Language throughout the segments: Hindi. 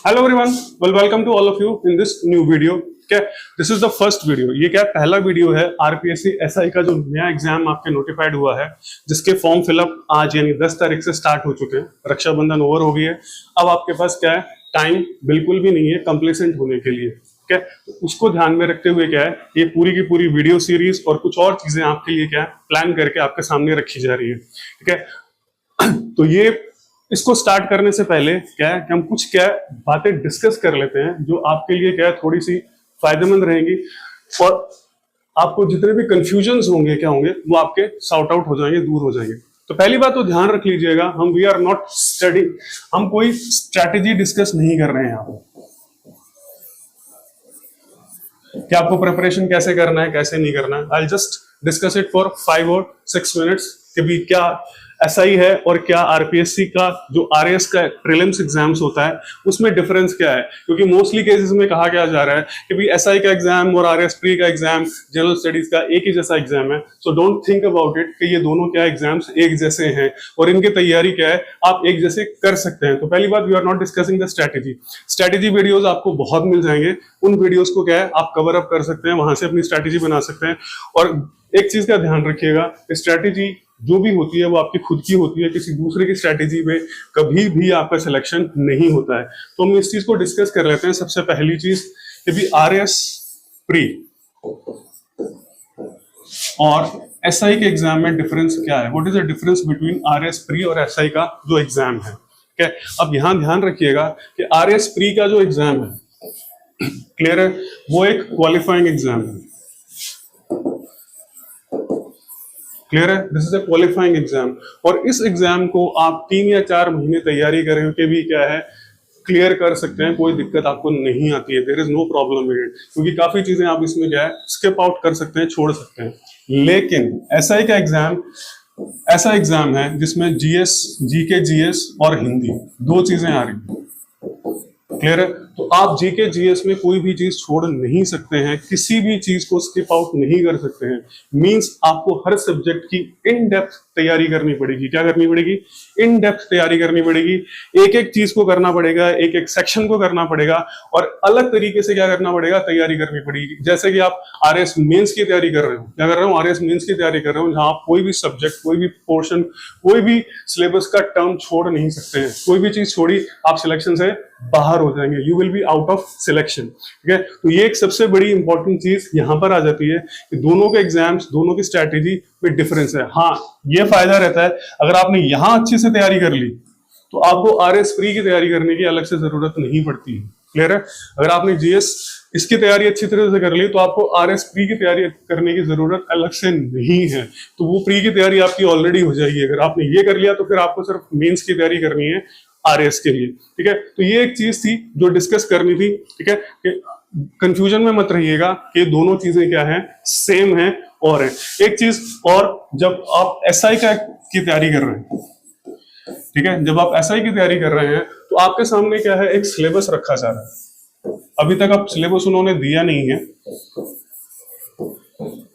Hello everyone, welcome to all of you in this new video. क्या this is the first video. ये क्या पहला वीडियो है आरपीएससी एसआई का जो नया एग्जाम आपके नोटिफाइड हुआ है, जिसके फॉर्म फिलअप आज यानी 10 तारीख से स्टार्ट हो चुके हैं। रक्षाबंधन ओवर हो गई है। अब आपके पास क्या है, टाइम बिल्कुल भी नहीं है कंप्लीसेंट होने के लिए। क्या तो उसको ध्यान में रखते हुए क्या है, ये पूरी की पूरी वीडियो सीरीज और कुछ और चीजें आपके लिए क्या है प्लान करके आपके सामने रखी जा रही है। ठीक है, तो ये इसको स्टार्ट करने से पहले क्या है कि हम कुछ क्या बातें डिस्कस कर लेते हैं जो आपके लिए क्या है थोड़ी सी फायदेमंद रहेंगी, और आपको जितने भी कंफ्यूजन होंगे क्या होंगे वो आपके सॉर्ट आउट हो जाएंगे, दूर हो जाएंगे। तो पहली बात तो ध्यान रख लीजिएगा, हम वी आर नॉट स्टडी, हम कोई स्ट्रैटेजी डिस्कस नहीं कर रहे हैं यहाँ पे कि आपको प्रिपरेशन कैसे करना है कैसे नहीं करना है। I just discuss it for 5 और 6 मिनट्स कि भी क्या एसआई है और क्या आरपीएससी का जो आरएएस का प्रीलिम्स एग्जाम्स होता है उसमें डिफरेंस क्या है। क्योंकि मोस्टली केसेस में कहा क्या जा रहा है कि भी एसआई का एग्जाम और आरएएस प्री का एग्जाम जनरल स्टडीज का एक ही जैसा एग्जाम है। So don't think about it कि ये दोनों क्या एग्जाम्स एक जैसे हैं और इनकी तैयारी क्या है आप एक जैसे कर सकते हैं। तो पहली बात, we are not discussing the strategy videos आपको बहुत मिल जाएंगे। उन वीडियोज को क्या है आप कवर अप कर सकते हैं, वहां से अपनी स्ट्रैटेजी बना सकते हैं। और एक चीज का ध्यान रखिएगा, स्ट्रैटेजी जो भी होती है वो आपकी खुद की होती है, किसी दूसरे की स्ट्रैटेजी में कभी भी आपका सिलेक्शन नहीं होता है। तो हम इस चीज को डिस्कस कर लेते हैं। सबसे पहली चीज कि भी आरएस प्री और एसआई के एग्जाम में डिफरेंस क्या है, what is the difference between RS pre और एसआई का जो एग्जाम है। क्या अब यहां ध्यान रखिएगा कि आरएस प्री का जो एग्जाम है, क्लियर है, वो एक क्वालिफाइंग एग्जाम है। क्लियर है, this is a qualifying exam. और इस एग्जाम को आप 3 या 4 महीने तैयारी करके भी क्या है क्लियर कर सकते हैं, कोई दिक्कत आपको नहीं आती है। There is no problem in it, क्योंकि काफी चीजें आप इसमें क्या है स्किप आउट कर सकते हैं, छोड़ सकते हैं। लेकिन एसआई का एग्जाम ऐसा एग्जाम है जिसमें जीएस, जीके, जीएस और हिंदी 2 चीजें आ रही हैं। क्लियर है, तो आप जीके जीएस में कोई भी चीज छोड़ नहीं सकते हैं, किसी भी चीज को स्किप आउट नहीं कर सकते हैं। मींस आपको हर सब्जेक्ट की इन डेप्थ तैयारी करनी पड़ेगी। क्या करनी पड़ेगी? इन डेप्थ तैयारी करनी पड़ेगी। एक एक चीज को करना पड़ेगा, एक एक सेक्शन को करना पड़ेगा और अलग तरीके से क्या करना पड़ेगा, तैयारी करनी पड़ेगी। जैसे कि आप आरएस मेंस की तैयारी कर रहे हो, क्या कर रहे हो, आरएस मेंस की तैयारी कर रहे हो, जहां आप कोई भी सब्जेक्ट, कोई भी पोर्शन, कोई भी सिलेबस का टर्म छोड़ नहीं सकते हैं। कोई भी चीज छोड़ी आप सिलेक्शन से बाहर हो जाएंगे, you will be out of selection. ठीक है, तो ये एक सबसे बड़ी इंपॉर्टेंट चीज यहां पर आ जाती है कि दोनों के एग्जाम्स, दोनों की स्ट्रैटेजी में डिफरेंस है। हाँ, ये फायदा रहता है अगर आपने यहां अच्छे से तैयारी कर ली तो आपको आरएस प्री की तैयारी करने की अलग से जरूरत नहीं पड़ती है। क्लियर है, अगर आपने जीएस इसकी तैयारी अच्छी तरह से कर ली तो आपको आरएस प्री की तैयारी करने की जरूरत अलग से नहीं है। तो वो प्री की तैयारी आपकी ऑलरेडी हो जाएगी। अगर आपने ये कर लिया तो फिर आपको सिर्फ मेंस की तैयारी करनी है आरएस के लिए। ठीक है, तो ये एक चीज थी जो डिस्कस करनी थी। ठीक है, कंफ्यूजन में मत रहिएगा कि दोनों चीजें क्या है, सेम है और है। एक चीज और, जब आप एसआई का की तैयारी कर रहे हैं, ठीक है, जब आप एसआई की तैयारी कर रहे हैं तो आपके सामने क्या है, एक सिलेबस रखा जा रहा है। अभी तक आप सिलेबस उन्होंने दिया नहीं है।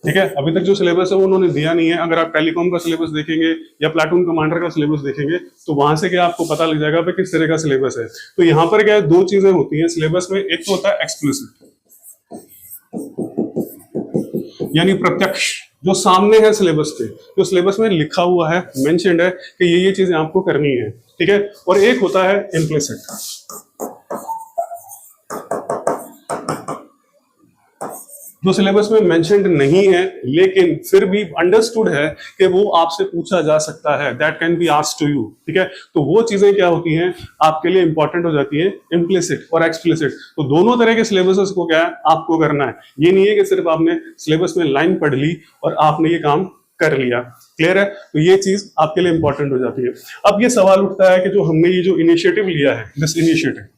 ठीक है, अभी तक जो सिलेबस है वो उन्होंने दिया नहीं है। अगर आप टेलीकॉम का सिलेबस देखेंगे या प्लाटून कमांडर का सिलेबस देखेंगे तो वहां से क्या आपको पता लग जाएगा कि किस तरह का सिलेबस है। तो यहाँ पर क्या है, 2 चीजें होती हैं सिलेबस में। एक तो होता है एक्सप्लिसिट, यानी प्रत्यक्ष, जो सामने है सिलेबस के, जो सिलेबस में लिखा हुआ है, मेंशन्ड है कि ये चीजें आपको करनी है। ठीक है, और एक होता है इम्प्लिसिट, जो सिलेबस में मेंशन्ड नहीं है लेकिन फिर भी अंडरस्टूड है कि वो आपसे पूछा जा सकता है, that can be asked to you. ठीक है, तो वो चीजें क्या होती हैं आपके लिए इंपॉर्टेंट हो जाती है, इम्प्लिसिट और एक्सप्लिसिट। तो दोनों तरह के सिलेबस को क्या है आपको करना है। ये नहीं है कि सिर्फ आपने सिलेबस में लाइन पढ़ ली और आपने ये काम कर लिया। क्लियर है, तो ये चीज आपके लिए इंपॉर्टेंट हो जाती है। अब ये सवाल उठता है कि जो हमने ये जो इनिशिएटिव लिया है, दिस इनिशिएटिव,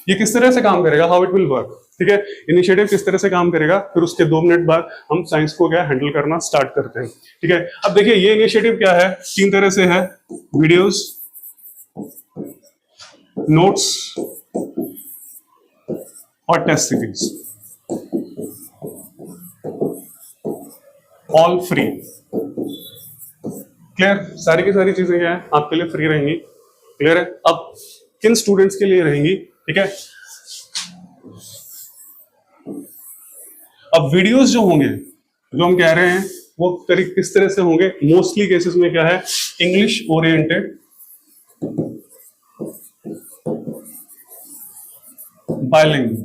ये किस तरह से काम करेगा, हाउ इट विल वर्क। ठीक है, इनिशिएटिव किस तरह से काम करेगा, फिर उसके 2 मिनट बाद हम साइंस को क्या हैंडल करना स्टार्ट करते हैं। ठीक है, अब देखिए ये इनिशिएटिव क्या है, 3 तरह से है, वीडियोस, नोट्स और test series, all free. Clear, सारी की सारी चीजें क्या है आपके लिए फ्री रहेंगी। क्लियर है। अब किन स्टूडेंट्स के लिए रहेंगी, ठीक है। अब वीडियोस जो होंगे, जो हम कह रहे हैं वो किस तरह से होंगे, मोस्टली केसेस में क्या है, इंग्लिश ओरिएंटेड, बायलिंगुअल,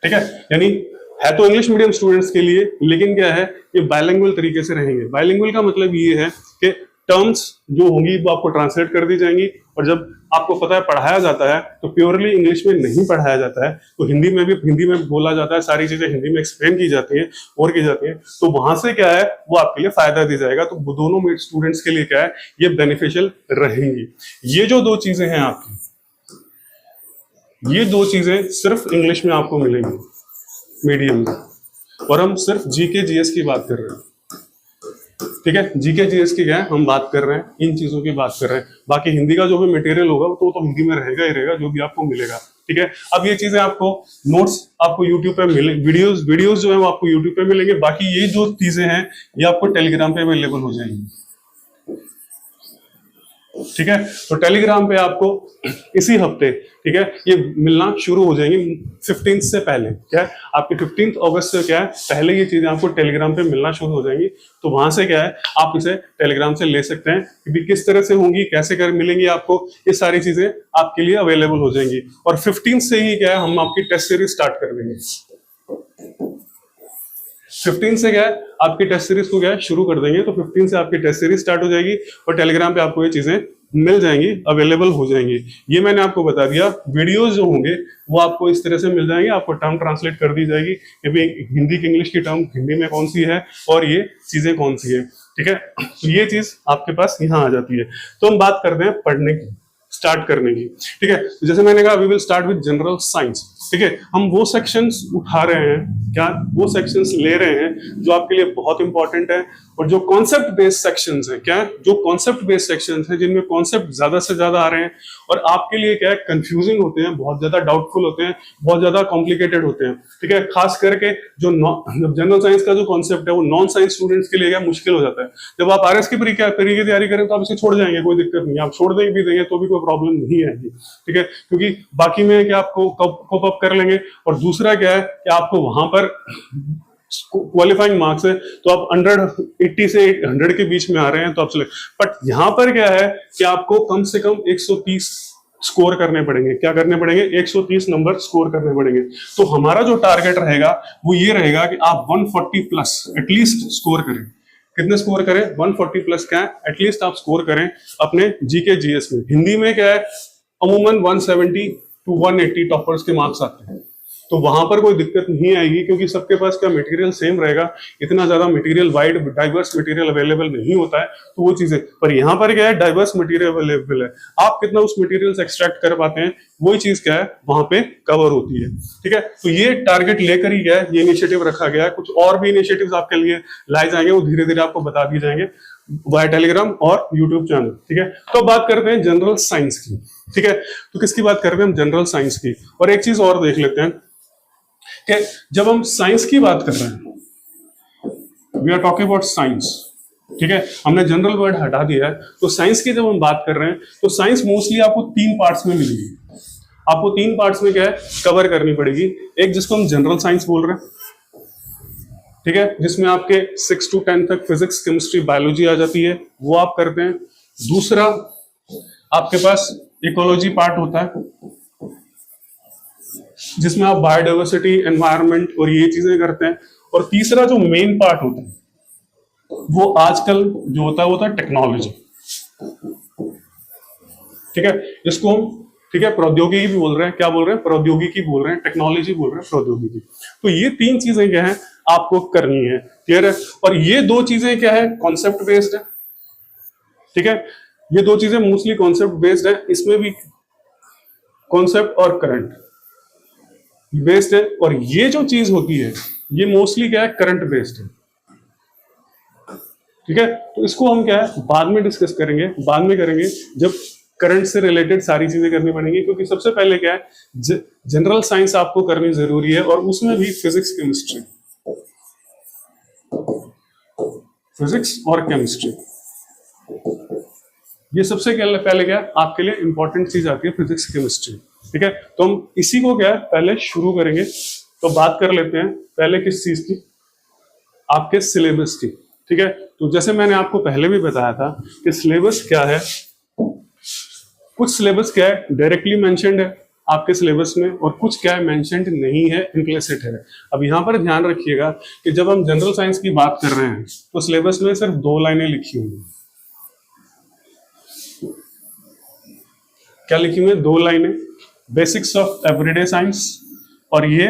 ठीक है। यानी है तो इंग्लिश मीडियम स्टूडेंट्स के लिए, लेकिन क्या है ये बायलिंगुअल तरीके से रहेंगे। बायलिंगुअल का मतलब ये है कि टर्म्स जो होंगी वो आपको ट्रांसलेट कर दी जाएंगी, और जब आपको पता है पढ़ाया जाता है तो प्योरली इंग्लिश में नहीं पढ़ाया जाता है, तो हिंदी में भी हिंदी में बोला जाता है, सारी चीजें हिंदी में एक्सप्लेन की जाती हैं और की जाती हैं। तो वहां से क्या है वो आपके लिए फायदा दी जाएगा। तो दोनों स्टूडेंट्स के लिए क्या है ये बेनिफिशियल रहेंगी। ये जो दो चीजें हैं आपकी, ये दो चीजें सिर्फ इंग्लिश में आपको मिलेंगी मीडियम में, और हम सिर्फ जीके जीएस की बात कर रहे हैं, ठीक है। जीके जीएस की क्या है हम बात कर रहे हैं, इन चीजों की बात कर रहे हैं। बाकी हिंदी का जो भी मटेरियल होगा तो हिंदी में रहेगा ही रहेगा, जो भी आपको मिलेगा, ठीक है। अब ये चीजें आपको नोट्स आपको यूट्यूब पे मिले, वीडियोस जो है वो आपको यूट्यूब पे मिलेंगे। बाकी ये जो चीजें हैं ये आपको टेलीग्राम पे अवेलेबल हो जाएंगी, ठीक है। तो टेलीग्राम पे आपको इसी हफ्ते, ठीक है, ये मिलना शुरू हो जाएंगे 15 से पहले। क्या है आपके 15 अगस्त से क्या है पहले ये चीजें आपको टेलीग्राम पे मिलना शुरू हो जाएंगी। तो वहां से क्या है आप इसे टेलीग्राम से ले सकते हैं कि किस तरह से होंगी, कैसे कर मिलेंगी आपको, ये सारी चीजें आपके लिए अवेलेबल हो जाएंगी। और 15 से ही क्या है हम आपकी टेस्ट सीरीज स्टार्ट कर देंगे। 15 से क्या है आपकी टेस्ट सीरीज को क्या है शुरू कर देंगे। तो 15 से आपकी टेस्ट सीरीज स्टार्ट हो जाएगी और टेलीग्राम पे आपको ये चीजें मिल जाएंगी, अवेलेबल हो जाएंगी। ये मैंने आपको बता दिया। वीडियोस जो होंगे वो आपको इस तरह से मिल जाएंगे, आपको टर्म ट्रांसलेट कर दी जाएगी कि भाई हिंदी की इंग्लिश की टर्म हिंदी में कौन सी है और ये चीजें कौन सी है, ठीक है। तो ये चीज आपके पास यहाँ आ जाती है। तो हम बात करते हैं पढ़ने की, स्टार्ट करने की, ठीक है। तो जैसे मैंने कहा we will start with general science, ठीक है। हम वो सेक्शंस उठा रहे हैं, क्या वो सेक्शंस ले रहे हैं जो आपके लिए बहुत इंपॉर्टेंट है, और जो कॉन्सेप्ट बेस्ड सेक्शंस हैं, क्या जो कॉन्सेप्ट बेस्ड सेक्शंस हैं जिनमें कॉन्सेप्ट ज्यादा से ज्यादा आ रहे हैं और आपके लिए क्या है कंफ्यूजिंग होते हैं, बहुत ज्यादा डाउटफुल होते हैं, बहुत ज्यादा कॉम्प्लिकेटेड होते हैं, ठीक है। खास करके जो जनरल साइंस का जो कॉन्सेप्ट है वो नॉन साइंस स्टूडेंट्स के लिए क्या मुश्किल हो जाता है। जब आप आरएस की परीक्षा की तैयारी करें तो आप इसे छोड़ जाएंगे, कोई दिक्कत नहीं, आप छोड़ देंगे भी देंगे तो भी कोई प्रॉब्लम नहीं आएगी, ठीक है, क्योंकि बाकी में क्या आपको कोप अप कर लेंगे। और दूसरा क्या है कि आपको वहां पर क्वालिफाइंग मार्क्स है तो आप 180 से 100 के बीच में आ रहे हैं तो आप चले। बट यहां पर क्या है कि आपको कम से कम 130 स्कोर करने पड़ेंगे। क्या करने पड़ेंगे? 130 नंबर स्कोर करने पड़ेंगे। तो हमारा जो टारगेट रहेगा वो ये रहेगा कि आप 140 प्लस एटलीस्ट स्कोर करें। कितने स्कोर करें? 140 प्लस क्या है एटलीस्ट आप स्कोर करें अपने जीके जीएस में। हिंदी में क्या है अमूमन 170 टू 180 टॉपर्स के मार्क्स आते हैं, तो वहां पर कोई दिक्कत नहीं आएगी क्योंकि सबके पास क्या मटेरियल सेम रहेगा। इतना ज्यादा material wide diverse material available नहीं होता है, तो वो चीजें। पर यहाँ पर क्या है डाइवर्स मटेरियल अवेलेबल है, आप कितना उस मटेरियल से एक्सट्रैक्ट कर पाते हैं वही चीज क्या है वहां पे कवर होती है, ठीक है। तो ये टारगेट लेकर ही क्या है ये इनिशिएटिव रखा गया है। कुछ और भी इनिशिएटिव्स आपके लिए लाए जाएंगे, वो धीरे धीरे आपको बता दिए जाएंगे वाया टेलीग्राम और यूट्यूब चैनल, ठीक है। तो बात करते हैं जनरल साइंस की, ठीक है। तो किसकी बात कर रहे हैं हम? जनरल साइंस की। और एक चीज और देख लेते हैं कि जब हम साइंस की बात कर रहे हैं, we are talking about science, ठीक है, हमने जनरल वर्ड हटा दिया है। तो साइंस की जब हम बात कर रहे हैं तो साइंस मोस्टली आपको 3 पार्ट्स में मिलेगी। आपको 3 पार्ट्स में क्या है कवर करनी पड़ेगी। एक जिसको हम जनरल साइंस बोल रहे हैं, ठीक है, जिसमें आपके 6 to 10 तक फिजिक्स केमिस्ट्री बायोलॉजी आ जाती है, वो आप करते हैं। दूसरा आपके पास इकोलॉजी पार्ट होता है जिसमें आप बायोडाइवर्सिटी, एनवायरनमेंट और ये चीजें करते हैं। और तीसरा जो मेन पार्ट होता है वो आजकल जो होता है वो होता है टेक्नोलॉजी, ठीक है, जिसको हम ठीक है प्रौद्योगिकी भी बोल रहे हैं। क्या बोल रहे हैं? प्रौद्योगिकी बोल रहे हैं, टेक्नोलॉजी बोल रहे हैं, प्रौद्योगिकी। तो ये 3 चीजें क्या है आपको करनी है, क्लियर है। और ये 2 चीजें क्या है कॉन्सेप्ट बेस्ड है, ठीक है। ये 2 चीजें मोस्टली कॉन्सेप्ट बेस्ड है, इसमें भी कॉन्सेप्ट और करंट बेस्ड है। और ये जो चीज होती है ये मोस्टली क्या है करंट बेस्ड है, ठीक है। तो इसको हम क्या है बाद में डिस्कस करेंगे, बाद में करेंगे जब करंट से रिलेटेड सारी चीजें करनी पड़ेंगी। क्योंकि सबसे पहले क्या है जनरल साइंस आपको करनी जरूरी है और उसमें भी फिजिक्स केमिस्ट्री। फिजिक्स और केमिस्ट्री। ये सबसे पहले क्या आपके लिए इंपॉर्टेंट चीज आती है, फिजिक्स केमिस्ट्री। ठीक है, तो हम इसी को क्या है पहले शुरू करेंगे। तो बात कर लेते हैं पहले किस चीज की, आपके सिलेबस की। ठीक है, तो जैसे मैंने आपको पहले भी बताया था कि सिलेबस क्या है, कुछ सिलेबस क्या है डायरेक्टली मेंशन्ड है आपके सिलेबस में, और कुछ क्या है मेंशन्ड नहीं है, इम्प्लिसिट है। अब यहां पर ध्यान रखिएगा कि जब हम जनरल साइंस की बात कर रहे हैं तो सिलेबस में सिर्फ 2 लाइनें लिखी हुई हैं। क्या लिखी हुई है? 2 लाइनें, बेसिक्स ऑफ एवरीडे साइंस, और ये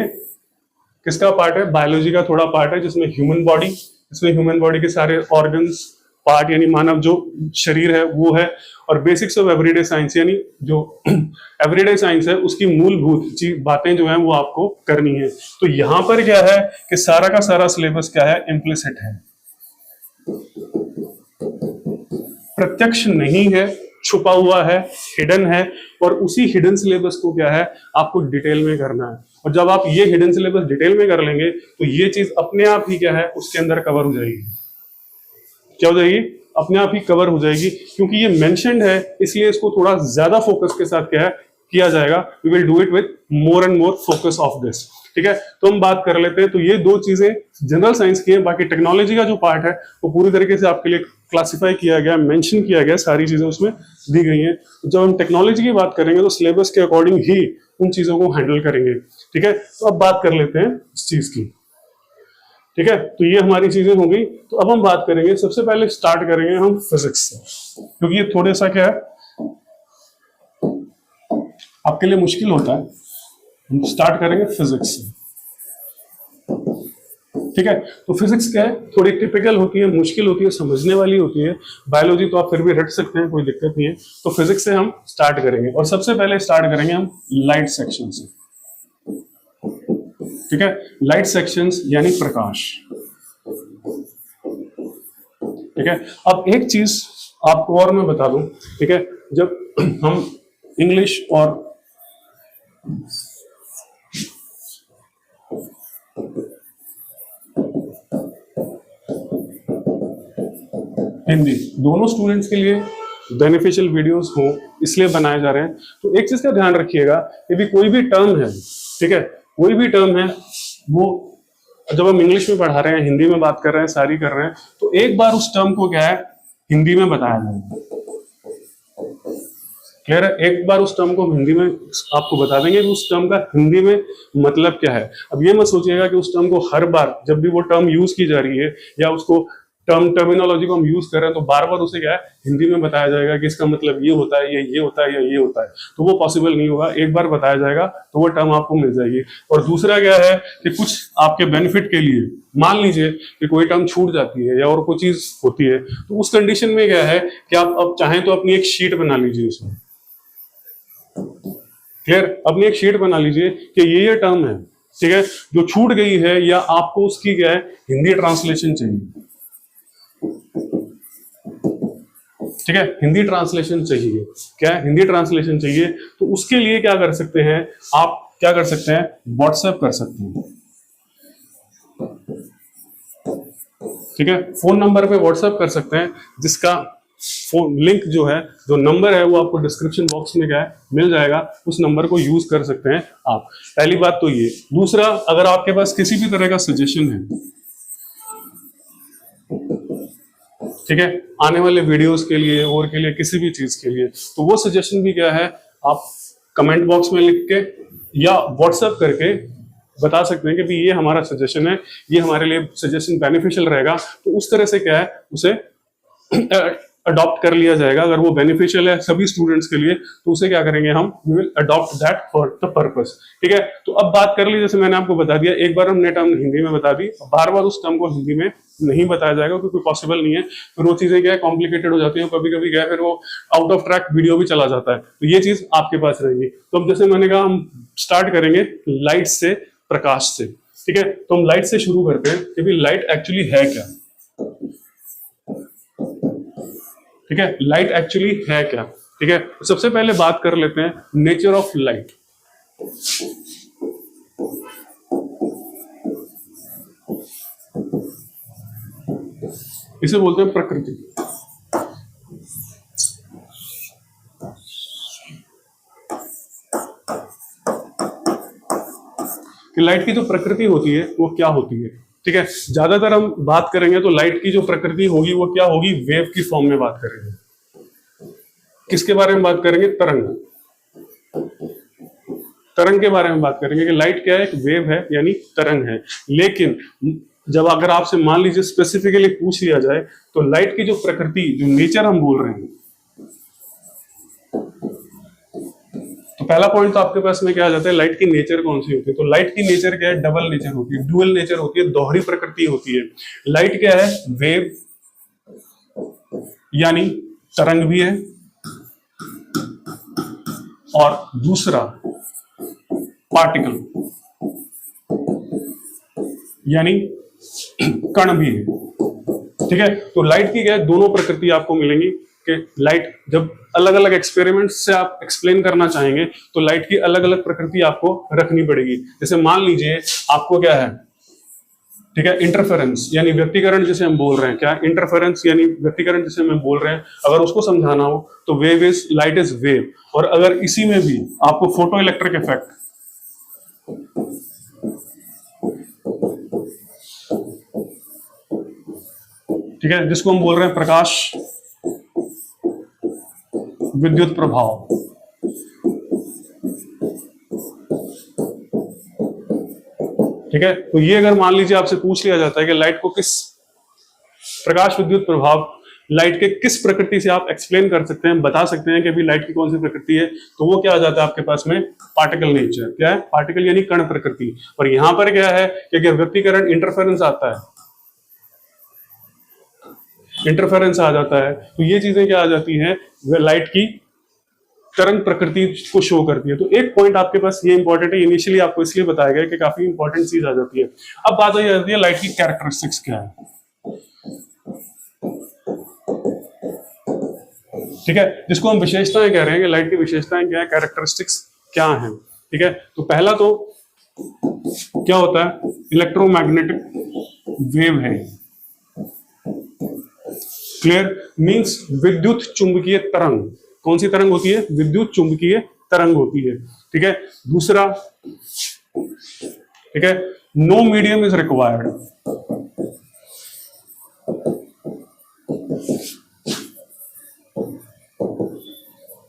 किसका पार्ट है? बायोलॉजी का थोड़ा पार्ट है, जिसमें ह्यूमन बॉडी, इसमें ह्यूमन बॉडी के सारे ऑर्गन्स पार्ट यानी मानव जो शरीर है वो है, और बेसिक्स ऑफ एवरीडे साइंस यानी जो एवरीडे साइंस है उसकी मूलभूत बातें जो हैं वो आपको करनी है। तो यहां पर क्या है कि सारा का सारा सिलेबस क्या है? इम्प्लिसिट है, प्रत्यक्ष नहीं है, छुपा हुआ है, हिडन है, और उसी हिडन सिलेबस को क्या है आपको डिटेल में करना है। और जब आप ये हिडन सिलेबस डिटेल में कर लेंगे तो ये चीज अपने आप ही क्या है उसके अंदर कवर हो जाएगी। क्या हो जाएगी? अपने आप ही कवर हो जाएगी, क्योंकि ये मेंशन्ड है इसलिए इसको थोड़ा ज्यादा फोकस के साथ क्या है किया जाएगा। We will do it with more and more focus of this. ठीक है, तो हम बात कर लेते हैं। तो ये 2 चीजें जनरल साइंस की है, बाकी टेक्नोलॉजी का जो पार्ट है वो पूरी तरीके से आपके लिए क्लासिफाई किया गया, मेंशन किया गया, सारी चीजें उसमें दी गई हैं। तो जब हम टेक्नोलॉजी की बात करेंगे तो सिलेबस के अकॉर्डिंग ही उन चीजों को हैंडल करेंगे। ठीक है, तो अब बात कर लेते हैं इस चीज की। ठीक है, तो ये हमारी चीजें हो गई। तो अब हम बात करेंगे, सबसे पहले स्टार्ट करेंगे हम फिजिक्स से, क्योंकि ये थोड़ा सा क्या है आपके लिए मुश्किल होता है। हम स्टार्ट करेंगे फिजिक्स से। ठीक है, तो फिजिक्स क्या है, थोड़ी टिपिकल होती है, मुश्किल होती है, समझने वाली होती है। बायोलॉजी तो आप फिर भी रट सकते हैं, कोई दिक्कत नहीं है। तो फिजिक्स से हम स्टार्ट करेंगे, और सबसे पहले स्टार्ट करेंगे हम लाइट सेक्शन से। ठीक है, लाइट सेक्शंस यानी प्रकाश। ठीक है, अब एक चीज आपको और मैं बता दूं। ठीक है, जब हम इंग्लिश और हिंदी दोनों स्टूडेंट्स के लिए बेनिफिशियल वीडियोस हो इसलिए बनाए जा रहे हैं, तो एक चीज का ध्यान रखिएगा कि भी कोई भी टर्म है, ठीक है, कोई भी टर्म है वो जब हम इंग्लिश में पढ़ा रहे हैं, हिंदी में बात कर रहे हैं, सारी कर रहे हैं, तो एक बार उस टर्म को क्या है हिंदी में बताया जाएगा। क्लियर है? एक बार उस टर्म को हम हिंदी में आपको बता देंगे कि उस टर्म का हिंदी में मतलब क्या है। अब ये मत सोचिएगा कि उस टर्म को हर बार जब भी वो टर्म यूज की जा रही है या उसको टर्मिनोलॉजी को हम यूज कर रहे हैं तो बार बार उसे क्या है हिंदी में बताया जाएगा कि इसका मतलब ये होता है, ये होता है, या ये होता है, तो वो पॉसिबल नहीं होगा। एक बार बताया जाएगा तो वो टर्म आपको मिल जाएगी। और दूसरा क्या है कि कुछ आपके बेनिफिट के लिए मान लीजिए कि कोई टर्म छूट जाती है या और कोई चीज होती है, तो उस कंडीशन में क्या है कि आप अब चाहें तो अपनी एक शीट बना लीजिए उसमें। क्लियर? अपनी एक शीट बना लीजिए कि ये टर्म है, ठीक है, जो छूट गई है, या आपको उसकी क्या है हिंदी ट्रांसलेशन चाहिए। ठीक है, हिंदी ट्रांसलेशन चाहिए। क्या है? हिंदी ट्रांसलेशन चाहिए। तो उसके लिए क्या कर सकते हैं आप? क्या कर सकते हैं? व्हाट्सएप कर सकते हैं। ठीक है, फोन नंबर पे व्हाट्सएप कर सकते हैं, जिसका फोन लिंक जो है, जो नंबर है, वो आपको डिस्क्रिप्शन बॉक्स में क्या है मिल जाएगा। उस नंबर को यूज कर सकते हैं आप। पहली बात तो ये। दूसरा, अगर आपके पास किसी भी तरह का सजेशन है, ठीक है, आने वाले वीडियोस के लिए और के लिए किसी भी चीज के लिए, तो वो सजेशन भी क्या है आप कमेंट बॉक्स में लिख के या व्हाट्सएप करके बता सकते हैं कि भी ये हमारा सजेशन है, ये हमारे लिए सजेशन बेनिफिशियल रहेगा। तो उस तरह से क्या है उसे अडॉप्ट कर लिया जाएगा। अगर वो बेनिफिशियल है सभी स्टूडेंट्स के लिए तो उसे क्या करेंगे हम, we will adopt that for the purpose. ठीक है, तो अब बात कर ली, जैसे मैंने आपको बता दिया, एक बार हमने टर्म हिंदी में बता दी, बार बार उस टर्म को हिंदी में नहीं बताया जाएगा क्योंकि पॉसिबल नहीं है। फिर वो चीजें क्या है कॉम्प्लिकेटेड हो जाती है, कभी कभी क्या है फिर वो आउट ऑफ ट्रैक वीडियो भी चला जाता है। तो ये चीज आपके पास रहेगी। तो अब जैसे मैंने कहा हम स्टार्ट करेंगे लाइट से, प्रकाश से। ठीक है, तो हम लाइट से शुरू करते हैं कि भाई लाइट एक्चुअली है क्या। ठीक है, लाइट एक्चुअली है क्या। ठीक है, तो सबसे पहले बात कर लेते हैं नेचर ऑफ लाइट। इसे बोलते हैं प्रकृति। कि लाइट की जो प्रकृति होती है वो क्या होती है, ठीक है। ज्यादातर हम बात करेंगे तो लाइट की जो प्रकृति होगी वो क्या होगी, वेव की फॉर्म में बात करेंगे। किसके बारे में बात करेंगे, तरंग। तरंग के बारे में बात करेंगे कि लाइट क्या है, एक वेव है यानी तरंग है। लेकिन जब अगर आपसे मान लीजिए स्पेसिफिकली पूछ लिया जाए तो लाइट की जो प्रकृति, जो नेचर हम बोल रहे हैं, तो पहला पॉइंट तो आपके पास में क्या आ जाता है, लाइट की नेचर कौन सी होती है। तो लाइट की नेचर क्या है, डबल नेचर होती है, डुअल नेचर होती है, दोहरी प्रकृति होती है। लाइट क्या है, वेव यानी तरंग भी है, और दूसरा पार्टिकल यानी कण भी है, ठीक है। तो लाइट की क्या है, दोनों प्रकृति आपको मिलेंगी कि लाइट जब अलग अलग एक्सपेरिमेंट से आप एक्सप्लेन करना चाहेंगे तो लाइट की अलग अलग प्रकृति आपको रखनी पड़ेगी। जैसे मान लीजिए आपको क्या है, ठीक है, इंटरफेरेंस यानी व्यक्तिकरण जिसे हम बोल रहे हैं, क्या इंटरफेरेंस यानी व्यक्तिकरण जिसे हम बोल रहे हैं, अगर उसको समझाना हो तो wave is, light is wave. और अगर इसी में भी आपको फोटो इलेक्ट्रिक इफेक्ट, ठीक है, जिसको हम बोल रहे हैं प्रकाश विद्युत प्रभाव, ठीक है। तो ये अगर मान लीजिए आपसे पूछ लिया जाता है कि लाइट को किस, प्रकाश विद्युत प्रभाव लाइट के किस प्रकृति से आप एक्सप्लेन कर सकते हैं, बता सकते हैं कि अभी लाइट की कौन सी प्रकृति है, तो वो क्या आ जाता है आपके पास में, पार्टिकल नेचर। क्या है, पार्टिकल यानी कण प्रकृति। और यहां पर क्या है कि व्यक्तिकरण इंटरफेरेंस आता है, इंटरफेरेंस आ जाता है, तो ये चीजें क्या आ जाती हैं, लाइट की तरंग प्रकृति को शो करती है। तो एक पॉइंट आपके पास ये इंपॉर्टेंट है, इनिशियली आपको इसलिए बताया गया कि काफी इंपॉर्टेंट चीज आ जाती है। अब बात आ जाती है लाइट की कैरेक्टरिस्टिक्स क्या है, ठीक है, जिसको हम विशेषताएं कह रहे हैं कि लाइट की विशेषताएं क्या है, कैरेक्टरिस्टिक्स क्या है, ठीक है। तो पहला तो क्या होता है, इलेक्ट्रोमैग्नेटिक वेव है, क्लियर, मींस विद्युत चुंबकीय तरंग। कौन सी तरंग होती है, विद्युत चुंबकीय तरंग होती है, ठीक है। दूसरा, ठीक है, नो मीडियम इज रिक्वायर्ड,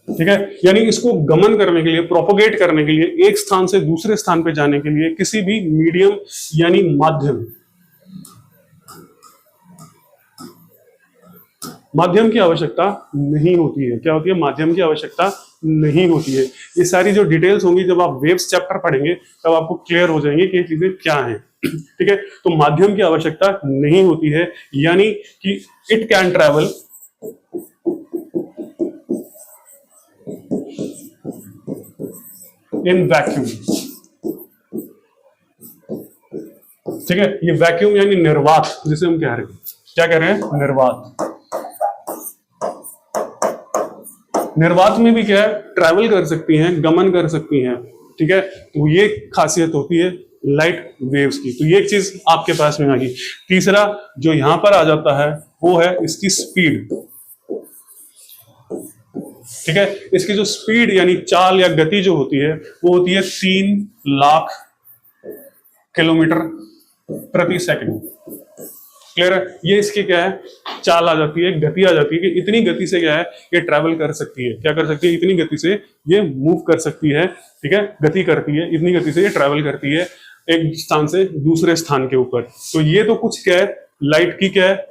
ठीक है, यानी इसको गमन करने के लिए, प्रोपोगेट करने के लिए, एक स्थान से दूसरे स्थान पे जाने के लिए किसी भी मीडियम यानी माध्यम की आवश्यकता नहीं होती है। क्या होती है, माध्यम की आवश्यकता नहीं होती है। ये सारी जो डिटेल्स होंगी जब आप वेव्स चैप्टर पढ़ेंगे तब आपको क्लियर हो जाएंगे कि ये चीजें क्या हैं, ठीक है। तो माध्यम की आवश्यकता नहीं होती है, यानी कि it can travel in vacuum, ठीक है। ये वैक्यूम यानी निर्वात जिसे हम कह रहे हैं, क्या कह रहे हैं, निर्वात। निर्वात में भी क्या है, ट्रैवल कर सकती हैं, गमन कर सकती हैं, ठीक है। तो ये खासियत होती है लाइट वेव्स की। तो ये एक चीज आपके पास में आ गई। तीसरा जो यहां पर आ जाता है वो है इसकी स्पीड, ठीक है। इसकी जो स्पीड यानी चाल या गति जो होती है वो होती है 3 लाख किलोमीटर प्रति सेकंड, क्लियर है। ये इसकी क्या है, चाल आ जाती है, गति आ जाती है कि इतनी गति से क्या है ये ट्रैवल कर सकती है, क्या कर सकती है, इतनी गति से ये मूव कर सकती है, ठीक है, गति करती है, इतनी गति से ये ट्रैवल करती है एक स्थान से दूसरे स्थान के ऊपर। तो ये तो कुछ क्या है, लाइट की क्या है,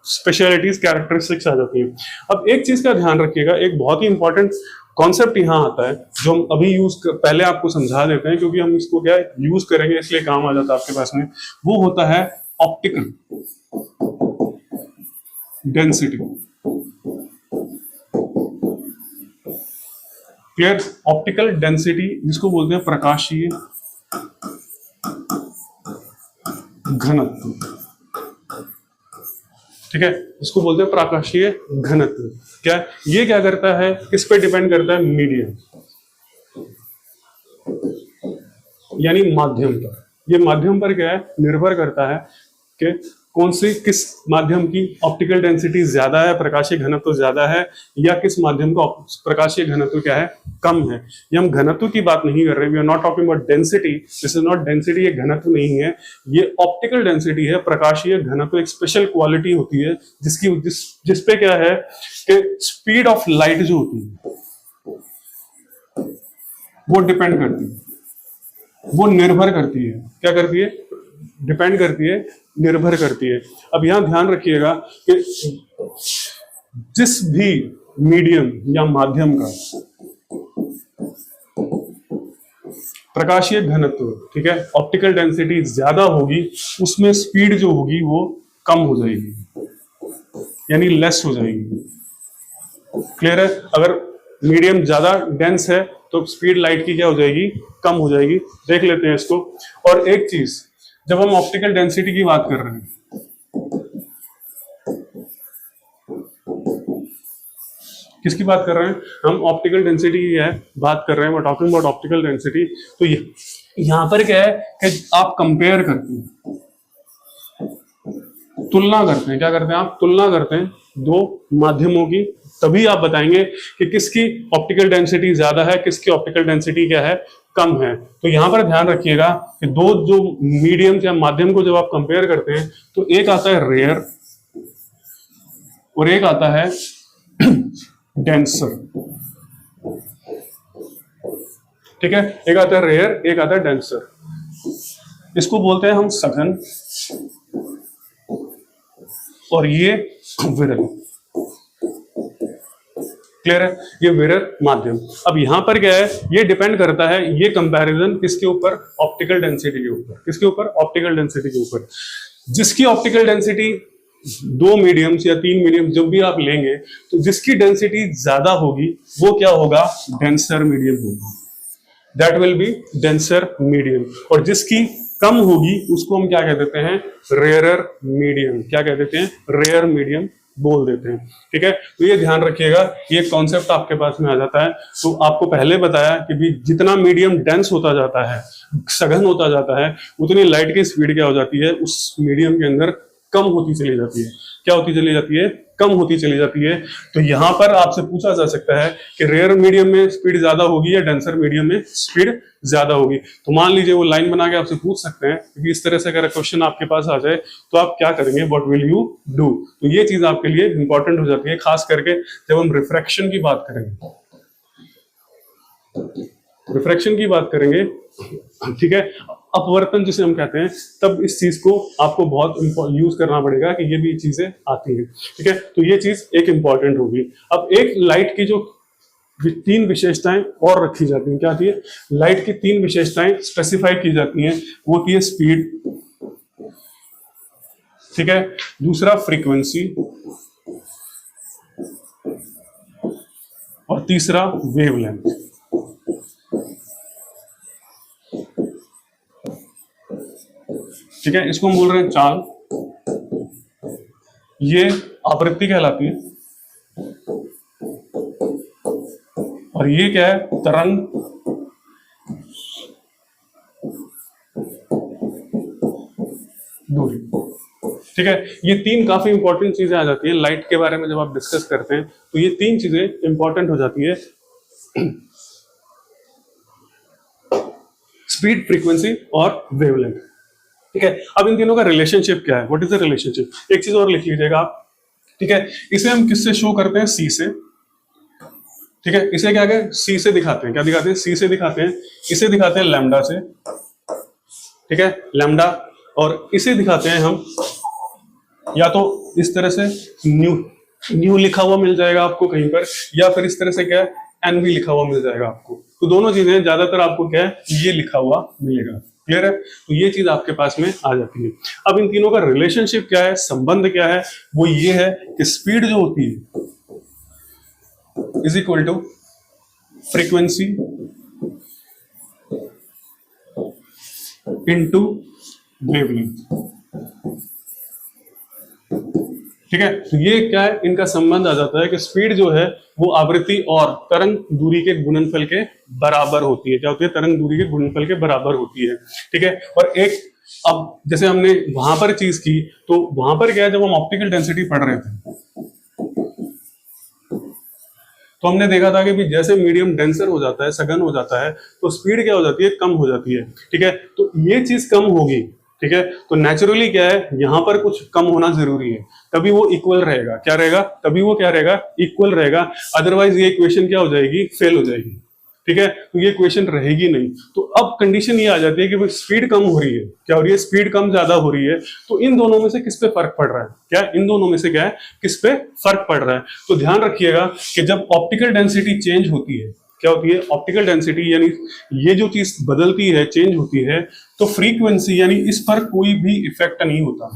स्पेशलिटीज, कैरेक्टरिस्टिक्स आ जाती है। अब एक चीज का ध्यान रखिएगा, एक बहुत ही इंपॉर्टेंट कॉन्सेप्ट यहाँ आता है जो हम अभी पहले आपको समझा देते हैं क्योंकि हम इसको क्या यूज करेंगे इसलिए काम आ जाता है आपके पास में। वो होता है optical density, clear. Optical density जिसको बोलते हैं प्रकाशीय घनत्व, ठीक है, इसको बोलते हैं प्रकाशीय घनत्व। क्या ये क्या करता है, किस पे डिपेंड करता है, मीडियम यानी माध्यम पर। ये माध्यम पर क्या है, निर्भर करता है कि कौन सी किस माध्यम की ऑप्टिकल डेंसिटी ज्यादा है, प्रकाशीय घनत्व ज्यादा है, या किस माध्यम का प्रकाशीय घनत्व क्या है, कम है। ये हम घनत्व की बात नहीं कर रहे, we are not talking about density, this is not density, ये घनत्व नहीं है, ये ऑप्टिकल डेंसिटी है। प्रकाशीय घनत्व एक स्पेशल क्वालिटी होती है जिस पे क्या है कि स्पीड ऑफ लाइट जो होती है वो डिपेंड करती है, वो निर्भर करती है, क्या करती है, डिपेंड करती है, निर्भर करती है। अब यहां ध्यान रखिएगा कि जिस भी मीडियम या माध्यम का प्रकाशीय घनत्व, ठीक है, ऑप्टिकल डेंसिटी ज्यादा होगी, उसमें स्पीड जो होगी वो कम हो जाएगी, यानी लेस हो जाएगी। क्लियर है? अगर मीडियम ज्यादा डेंस है तो स्पीड लाइट की क्या हो जाएगी, कम हो जाएगी। देख लेते हैं इसको। और एक चीज, जब हम ऑप्टिकल डेंसिटी की बात कर रहे हैं, किसकी बात कर रहे हैं हम, ऑप्टिकल डेंसिटी की है बात कर रहे हैं, टॉकिंग अबाउट ऑप्टिकल डेंसिटी। तो यहां पर क्या है कि आप कंपेयर करते हैं, तुलना करते हैं, क्या करते हैं आप, तुलना करते हैं दो माध्यमों की, तभी आप बताएंगे कि किसकी ऑप्टिकल डेंसिटी ज्यादा है, किसकी ऑप्टिकल डेंसिटी क्या है, कम है। तो यहां पर ध्यान रखिएगा कि दो जो मीडियम या माध्यम को जब आप कंपेयर करते हैं तो एक आता है रेयर और एक आता है डेंसर। ठीक है, एक आता है रेयर, एक आता है डेंसर। इसको बोलते हैं हम सघन और ये विरल। क्लियर है? ये विरल माध्यम। अब यहां पर क्या है, ये डिपेंड करता है, ये कंपैरिजन किसके ऊपर, ऑप्टिकल डेंसिटी के ऊपर। किसके ऊपर? ऑप्टिकल डेंसिटी के ऊपर। जिसकी ऑप्टिकल डेंसिटी, दो मीडियम्स या तीन मीडियम जब भी आप लेंगे तो जिसकी डेंसिटी ज्यादा होगी वो क्या होगा, डेंसर मीडियम होगा, that will be denser medium. और जिसकी कम होगी उसको हम क्या कह देते हैं, रेयरर मीडियम। क्या कह देते हैं, रेयर मीडियम बोल देते हैं। ठीक है, तो ये ध्यान रखिएगा, ये कॉन्सेप्ट आपके पास में आ जाता है। तो आपको पहले बताया कि भी जितना मीडियम डेंस होता जाता है, सघन होता जाता है, उतनी लाइट की स्पीड क्या हो जाती है, उस मीडियम के अंदर कम होती चली जाती है। क्या होती चली जाती है, कम होती चली जाती है। तो यहां पर आपसे पूछा जा सकता है कि रेयर मीडियम में स्पीड ज्यादा होगी या डेंसर मीडियम में स्पीड ज्यादा होगी। तो मान लीजिए वो लाइन बना के आपसे पूछ सकते हैं, क्योंकि इस तरह से अगर क्वेश्चन आपके पास आ जाए तो आप क्या करेंगे, व्हाट विल यू डू। तो ये चीज आपके लिए इंपॉर्टेंट हो जाती है, खास करके जब हम रिफ्रैक्शन की बात करेंगे। रिफ्रैक्शन की बात करेंगे, ठीक है, अपवर्तन जिसे हम कहते हैं, तब इस चीज को आपको बहुत यूज करना पड़ेगा कि ये भी चीजें आती हैं। ठीक है, तो ये चीज एक इंपॉर्टेंट होगी। अब एक लाइट की जो तीन विशेषताएं और रखी जाती हैं, क्या आती है, लाइट की तीन विशेषताएं स्पेसिफाई की जाती हैं। वो होती है स्पीड, ठीक है, दूसरा फ्रीक्वेंसी और तीसरा वेवलेंथ। ठीक है, इसको हम बोल रहे हैं चाल, ये आवृत्ति कहलाती है, और ये क्या है, तरंग दूरी। ठीक है, ये तीन काफी इंपॉर्टेंट चीजें आ जाती है लाइट के बारे में जब आप डिस्कस करते हैं, तो ये तीन चीजें इंपॉर्टेंट हो जाती है, स्पीड, फ्रीक्वेंसी और वेवलेंथ। ठीक है, अब इन तीनों का रिलेशनशिप क्या है, व्हाट इज द रिलेशनशिप। एक चीज और लिख लीजिएगा आप, ठीक है, इसे हम किससे शो करते हैं, सी से। ठीक है, इसे क्या है, सी से दिखाते हैं, क्या दिखाते हैं, सी से दिखाते हैं। इसे दिखाते हैं लैम्डा से, ठीक है, लैम्डा। और इसे दिखाते हैं हम या तो इस तरह से न्यू लिखा हुआ मिल जाएगा आपको कहीं पर, या फिर इस तरह से क्या है, एनवी लिखा हुआ मिल जाएगा आपको। तो दोनों चीजें ज्यादातर आपको क्या है, ये लिखा हुआ मिलेगा। क्लियर है? तो ये चीज आपके पास में आ जाती है। अब इन तीनों का रिलेशनशिप क्या है, संबंध क्या है, वो ये है कि स्पीड जो होती है is equal to frequency into wavelength. ठीक है, तो ये क्या है, इनका संबंध आ जाता है कि स्पीड जो है वो आवृत्ति और तरंग दूरी के गुणनफल के बराबर होती है। क्या होती है, तरंग दूरी के गुणनफल के बराबर होती है। ठीक है, और एक अब जैसे हमने वहां पर चीज की, तो वहां पर क्या है, जब हम ऑप्टिकल डेंसिटी पढ़ रहे थे तो हमने देखा था कि भी जैसे मीडियम डेंसर हो जाता है, सघन हो जाता है, तो स्पीड क्या हो जाती है, कम हो जाती है। ठीक है, तो ये चीज कम होगी। ठीक है, तो नेचुरली क्या है, यहां पर कुछ कम होना जरूरी है, तभी वो इक्वल रहेगा। क्या रहेगा, तभी वो क्या रहेगा, इक्वल रहेगा। अदरवाइज ये इक्वेशन क्या हो जाएगी, फेल हो जाएगी। ठीक है, तो ये क्वेश्चन रहेगी नहीं। तो अब कंडीशन ये आ जाती है कि स्पीड कम हो रही है, क्या हो रही है, स्पीड कम ज्यादा हो रही है, तो इन दोनों में से किस पे फर्क पड़ रहा है, क्या इन दोनों में से क्या है, किस पे फर्क पड़ रहा है। तो ध्यान रखिएगा कि जब ऑप्टिकल डेंसिटी चेंज होती है, क्या होती है, ऑप्टिकल डेंसिटी यानी ये जो चीज बदलती है, चेंज होती है, तो फ्रीक्वेंसी यानी इस पर कोई भी इफेक्ट नहीं होता,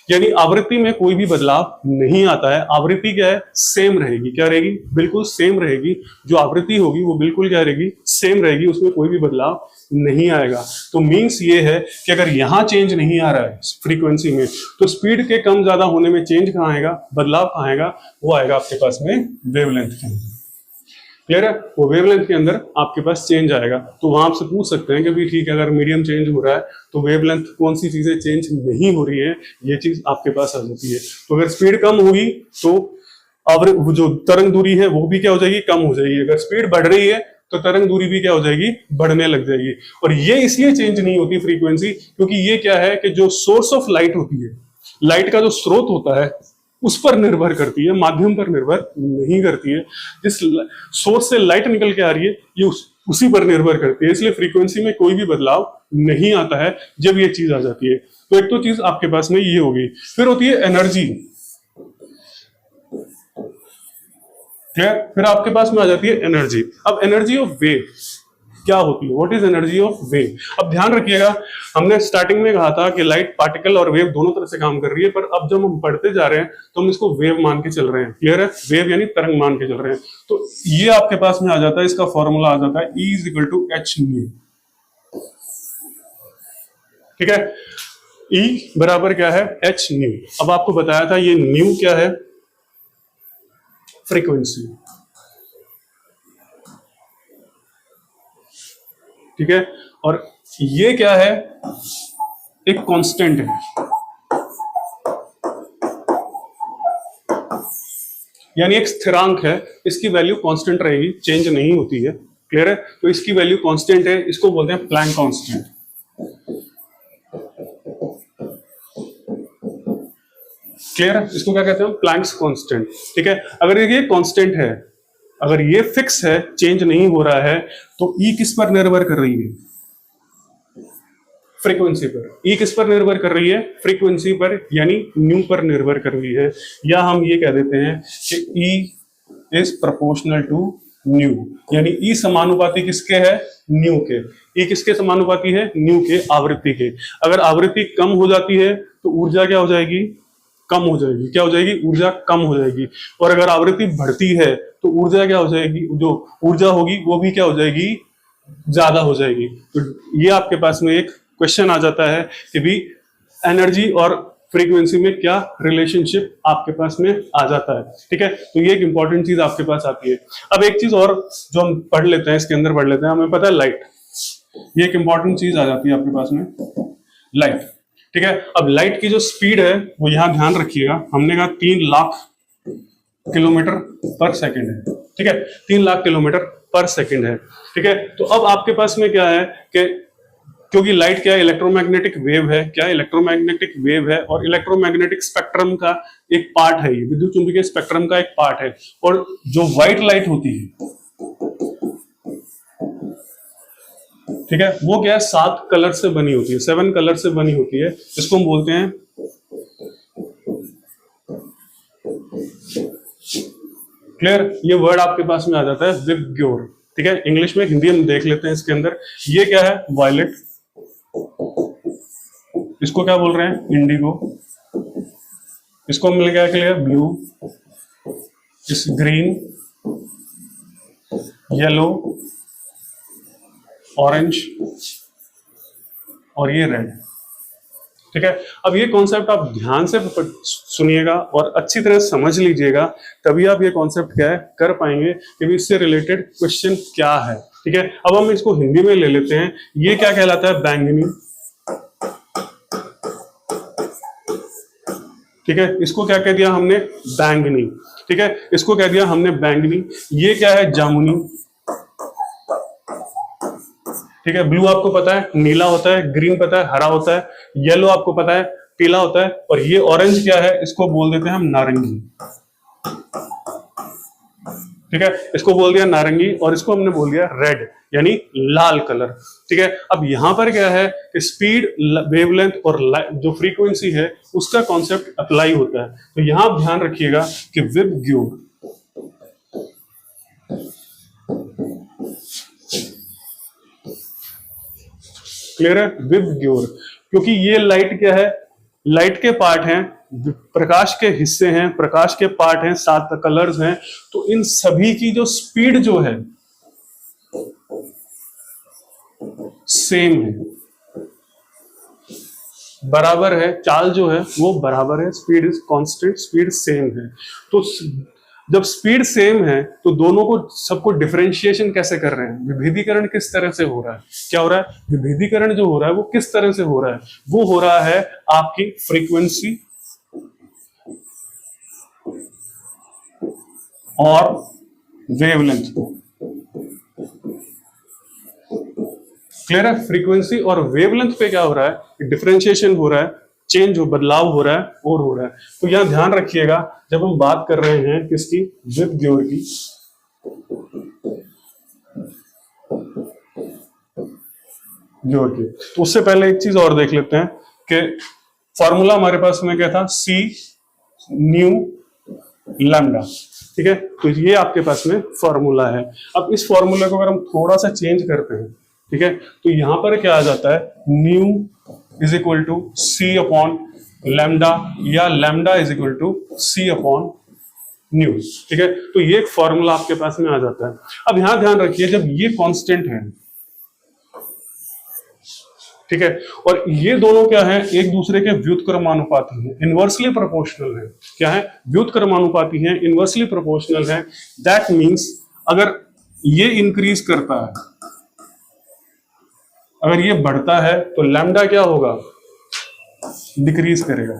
यानी आवृत्ति में कोई भी बदलाव नहीं आता है। आवृत्ति क्या है, सेम रहेगी। क्या रहेगी, बिल्कुल सेम रहेगी। जो आवृत्ति होगी वो बिल्कुल क्या रहेगी, सेम रहेगी, उसमें कोई भी बदलाव नहीं आएगा। तो मीन्स ये है कि अगर यहां चेंज नहीं आ रहा है फ्रीक्वेंसी में, तो स्पीड के कम ज्यादा होने में चेंज कहां आएगा, बदलाव कहां आएगा, वो आएगा आपके पास में वेवलेंथ के अंदर। क्लियर है, वो वेवलेंथ के अंदर आपके पास चेंज आएगा। तो वहां आपसे पूछ सकते हैं कि भी ठीक है, अगर मीडियम चेंज हो रहा है तो वेवलेंथ कौन सी चीजें चेंज नहीं हो रही है, ये चीज आपके पास आ जाती है। तो अगर स्पीड कम होगी तो जो तरंग दूरी है वो भी क्या हो जाएगी, कम हो जाएगी। अगर स्पीड बढ़ रही है तो तरंग दूरी भी क्या हो जाएगी, बढ़ने लग जाएगी। और ये इसलिए चेंज नहीं होती फ्रीक्वेंसी, क्योंकि ये क्या है कि जो सोर्स ऑफ लाइट होती है, लाइट का जो स्रोत होता है, उस पर निर्भर करती है, माध्यम पर निर्भर नहीं करती है। जिस सोर्स से लाइट निकल के आ रही है ये उसी पर निर्भर करती है, इसलिए फ्रीक्वेंसी में कोई भी बदलाव नहीं आता है जब ये चीज आ जाती है। तो एक तो चीज आपके पास में ये होगी। फिर होती है एनर्जी। क्लियर, फिर आपके पास में आ जाती है एनर्जी। अब एनर्जी ऑफ वेव क्या होती है, what is energy of wave. अब ध्यान रखिएगा, हमने स्टार्टिंग में कहा था कि लाइट पार्टिकल और वेव दोनों तरह से काम कर रही है, पर अब जब हम पढ़ते जा रहे हैं तो हम इसको वेव मान के चल रहे हैं। क्लियर है, वेव यानी तरंग मान के चल रहे हैं। तो ये आपके पास में आ जाता है, इसका फॉर्मूला आ जाता है E equal to H nu. ठीक है, E बराबर क्या है, एच न्यू। अब आपको बताया था ये न्यू क्या है, फ्रीक्वेंसी। ठीक है, और ये क्या है, एक कांस्टेंट है, यानी एक स्थिरांक है। इसकी वैल्यू कांस्टेंट रहेगी, चेंज नहीं होती है। क्लियर है, तो इसकी वैल्यू कांस्टेंट है, इसको बोलते हैं प्लैंक कांस्टेंट। क्लियर है, इसको क्या कहते हैं, प्लैंक्स कांस्टेंट। ठीक है, अगर ये कांस्टेंट है, अगर ये फिक्स है, चेंज नहीं हो रहा है, तो E किस पर निर्भर कर रही है, फ्रीक्वेंसी पर। E किस पर निर्भर कर रही है, फ्रीक्वेंसी पर, यानी न्यू पर निर्भर कर रही है। या हम ये कह देते हैं कि E is proportional to nu, यानी E समानुपाती किसके है, न्यू के। E किसके समानुपाती है, न्यू के, आवृत्ति के। अगर आवृत्ति कम हो जाती है तो ऊर्जा क्या हो जाएगी, कम हो जाएगी। क्या हो जाएगी, ऊर्जा कम हो जाएगी। और अगर आवृत्ति बढ़ती है तो ऊर्जा क्या हो जाएगी, जो ऊर्जा होगी वो भी क्या हो जाएगी, ज्यादा हो जाएगी। तो ये आपके पास में एक क्वेश्चन आ जाता है कि भी एनर्जी और फ्रीक्वेंसी में क्या रिलेशनशिप आपके पास में आ जाता है। ठीक है, तो ये एक इंपॉर्टेंट चीज आपके पास आती है। अब एक चीज और जो हम पढ़ लेते हैं, इसके अंदर पढ़ लेते हैं, हमें पता है लाइट, ये एक इंपॉर्टेंट चीज आ जाती है आपके पास में, लाइट। ठीक है, अब लाइट की जो स्पीड है वो यहां ध्यान रखिएगा, हमने कहा 3 लाख किलोमीटर पर सेकंड है। ठीक है, 3 लाख किलोमीटर पर सेकंड है। ठीक है, तो अब आपके पास में क्या है कि क्योंकि लाइट क्या है, इलेक्ट्रोमैग्नेटिक वेव है। क्या है, इलेक्ट्रोमैग्नेटिक वेव है, और इलेक्ट्रोमैग्नेटिक स्पेक्ट्रम का एक पार्ट है, ये विद्युत चुंबकीय स्पेक्ट्रम का एक पार्ट है। और जो व्हाइट लाइट होती है, ठीक है, वो क्या है, 7 कलर से बनी होती है, 7 कलर से बनी होती है। इसको हम बोलते हैं, क्लियर, ये वर्ड आपके पास में आ जाता है विबग्योर। ठीक है, इंग्लिश में, हिंदी हम देख लेते हैं इसके अंदर। ये क्या है, वायलेट, इसको क्या बोल रहे हैं, इंडिगो, इसको मिल गया क्लियर, ब्लू, इस ग्रीन, येलो, ऑरेंज, और ये रेड। ठीक है, अब ये कॉन्सेप्ट आप ध्यान से सुनिएगा और अच्छी तरह समझ लीजिएगा, तभी आप ये कॉन्सेप्ट क्या है कर पाएंगे कि इससे रिलेटेड क्वेश्चन क्या है। ठीक है, अब हम इसको हिंदी में ले लेते हैं। ये क्या कहलाता है, बैंगनी, ठीक है, इसको क्या कह दिया हमने, बैंगनी। ठीक है, इसको कह दिया हमने बैंगनी। ये क्या है, जामुनी। ठीक है, ब्लू आपको पता है नीला होता है, ग्रीन पता है हरा होता है, येलो आपको पता है पीला होता है, और ये ऑरेंज क्या है, इसको बोल देते हैं हम नारंगी। ठीक है, इसको बोल दिया नारंगी, और इसको हमने बोल दिया रेड, यानी लाल कलर। ठीक है, अब यहां पर क्या है कि स्पीड, वेवलेंथ और जो फ्रीक्वेंसी है उसका कॉन्सेप्ट अप्लाई होता है। तो यहां आप ध्यान रखिएगा कि विबग्योर, क्लियर है, विबग्योर, क्योंकि ये लाइट क्या है, लाइट के पार्ट हैं, प्रकाश के हिस्से हैं, प्रकाश के पार्ट हैं, 7 कलर्स हैं, तो इन सभी की जो स्पीड जो है सेम है, बराबर है, चाल जो है वो बराबर है, speed is constant, speed same है। तो जब स्पीड सेम है तो दोनों को, सबको डिफरेंशिएशन कैसे कर रहे हैं, विभेदीकरण किस तरह से हो रहा है, क्या हो रहा है, विभेदीकरण जो हो रहा है वो किस तरह से हो रहा है, वो हो रहा है आपकी फ्रीक्वेंसी और वेवलेंथ। क्लियर है, फ्रीक्वेंसी और वेवलेंथ पे क्या हो रहा है, डिफरेंशिएशन हो रहा है, चेंज हो, बदलाव हो रहा है और हो रहा है। तो यहां ध्यान रखिएगा, जब हम बात कर रहे हैं किसकी, विबग्योर की, ग्योर की, तो उससे पहले एक चीज और देख लेते हैं कि फॉर्मूला हमारे पास में क्या था, सी न्यू लैम्डा। ठीक है, तो ये आपके पास में फॉर्मूला है। अब इस फॉर्मूला को अगर हम थोड़ा सा चेंज करते हैं, ठीक है, तो यहां पर क्या आ जाता है, nu is equal to c upon lambda, या lambda is equal to c upon nu. ठीक है, तो ये एक फॉर्मूला आपके पास में आ जाता है। अब यहां ध्यान रखिए, जब ये कांस्टेंट है, ठीक है, और ये दोनों क्या है, एक दूसरे के व्युत्क्रमानुपाती हैं, इनवर्सली प्रोपोर्शनल है। क्या है, व्युत्क्रमानुपाती हैं, इनवर्सली प्रोपोर्शनल है। दैट मींस अगर ये इंक्रीज करता है, अगर ये बढ़ता है, तो लैम्डा क्या होगा, डिक्रीज करेगा।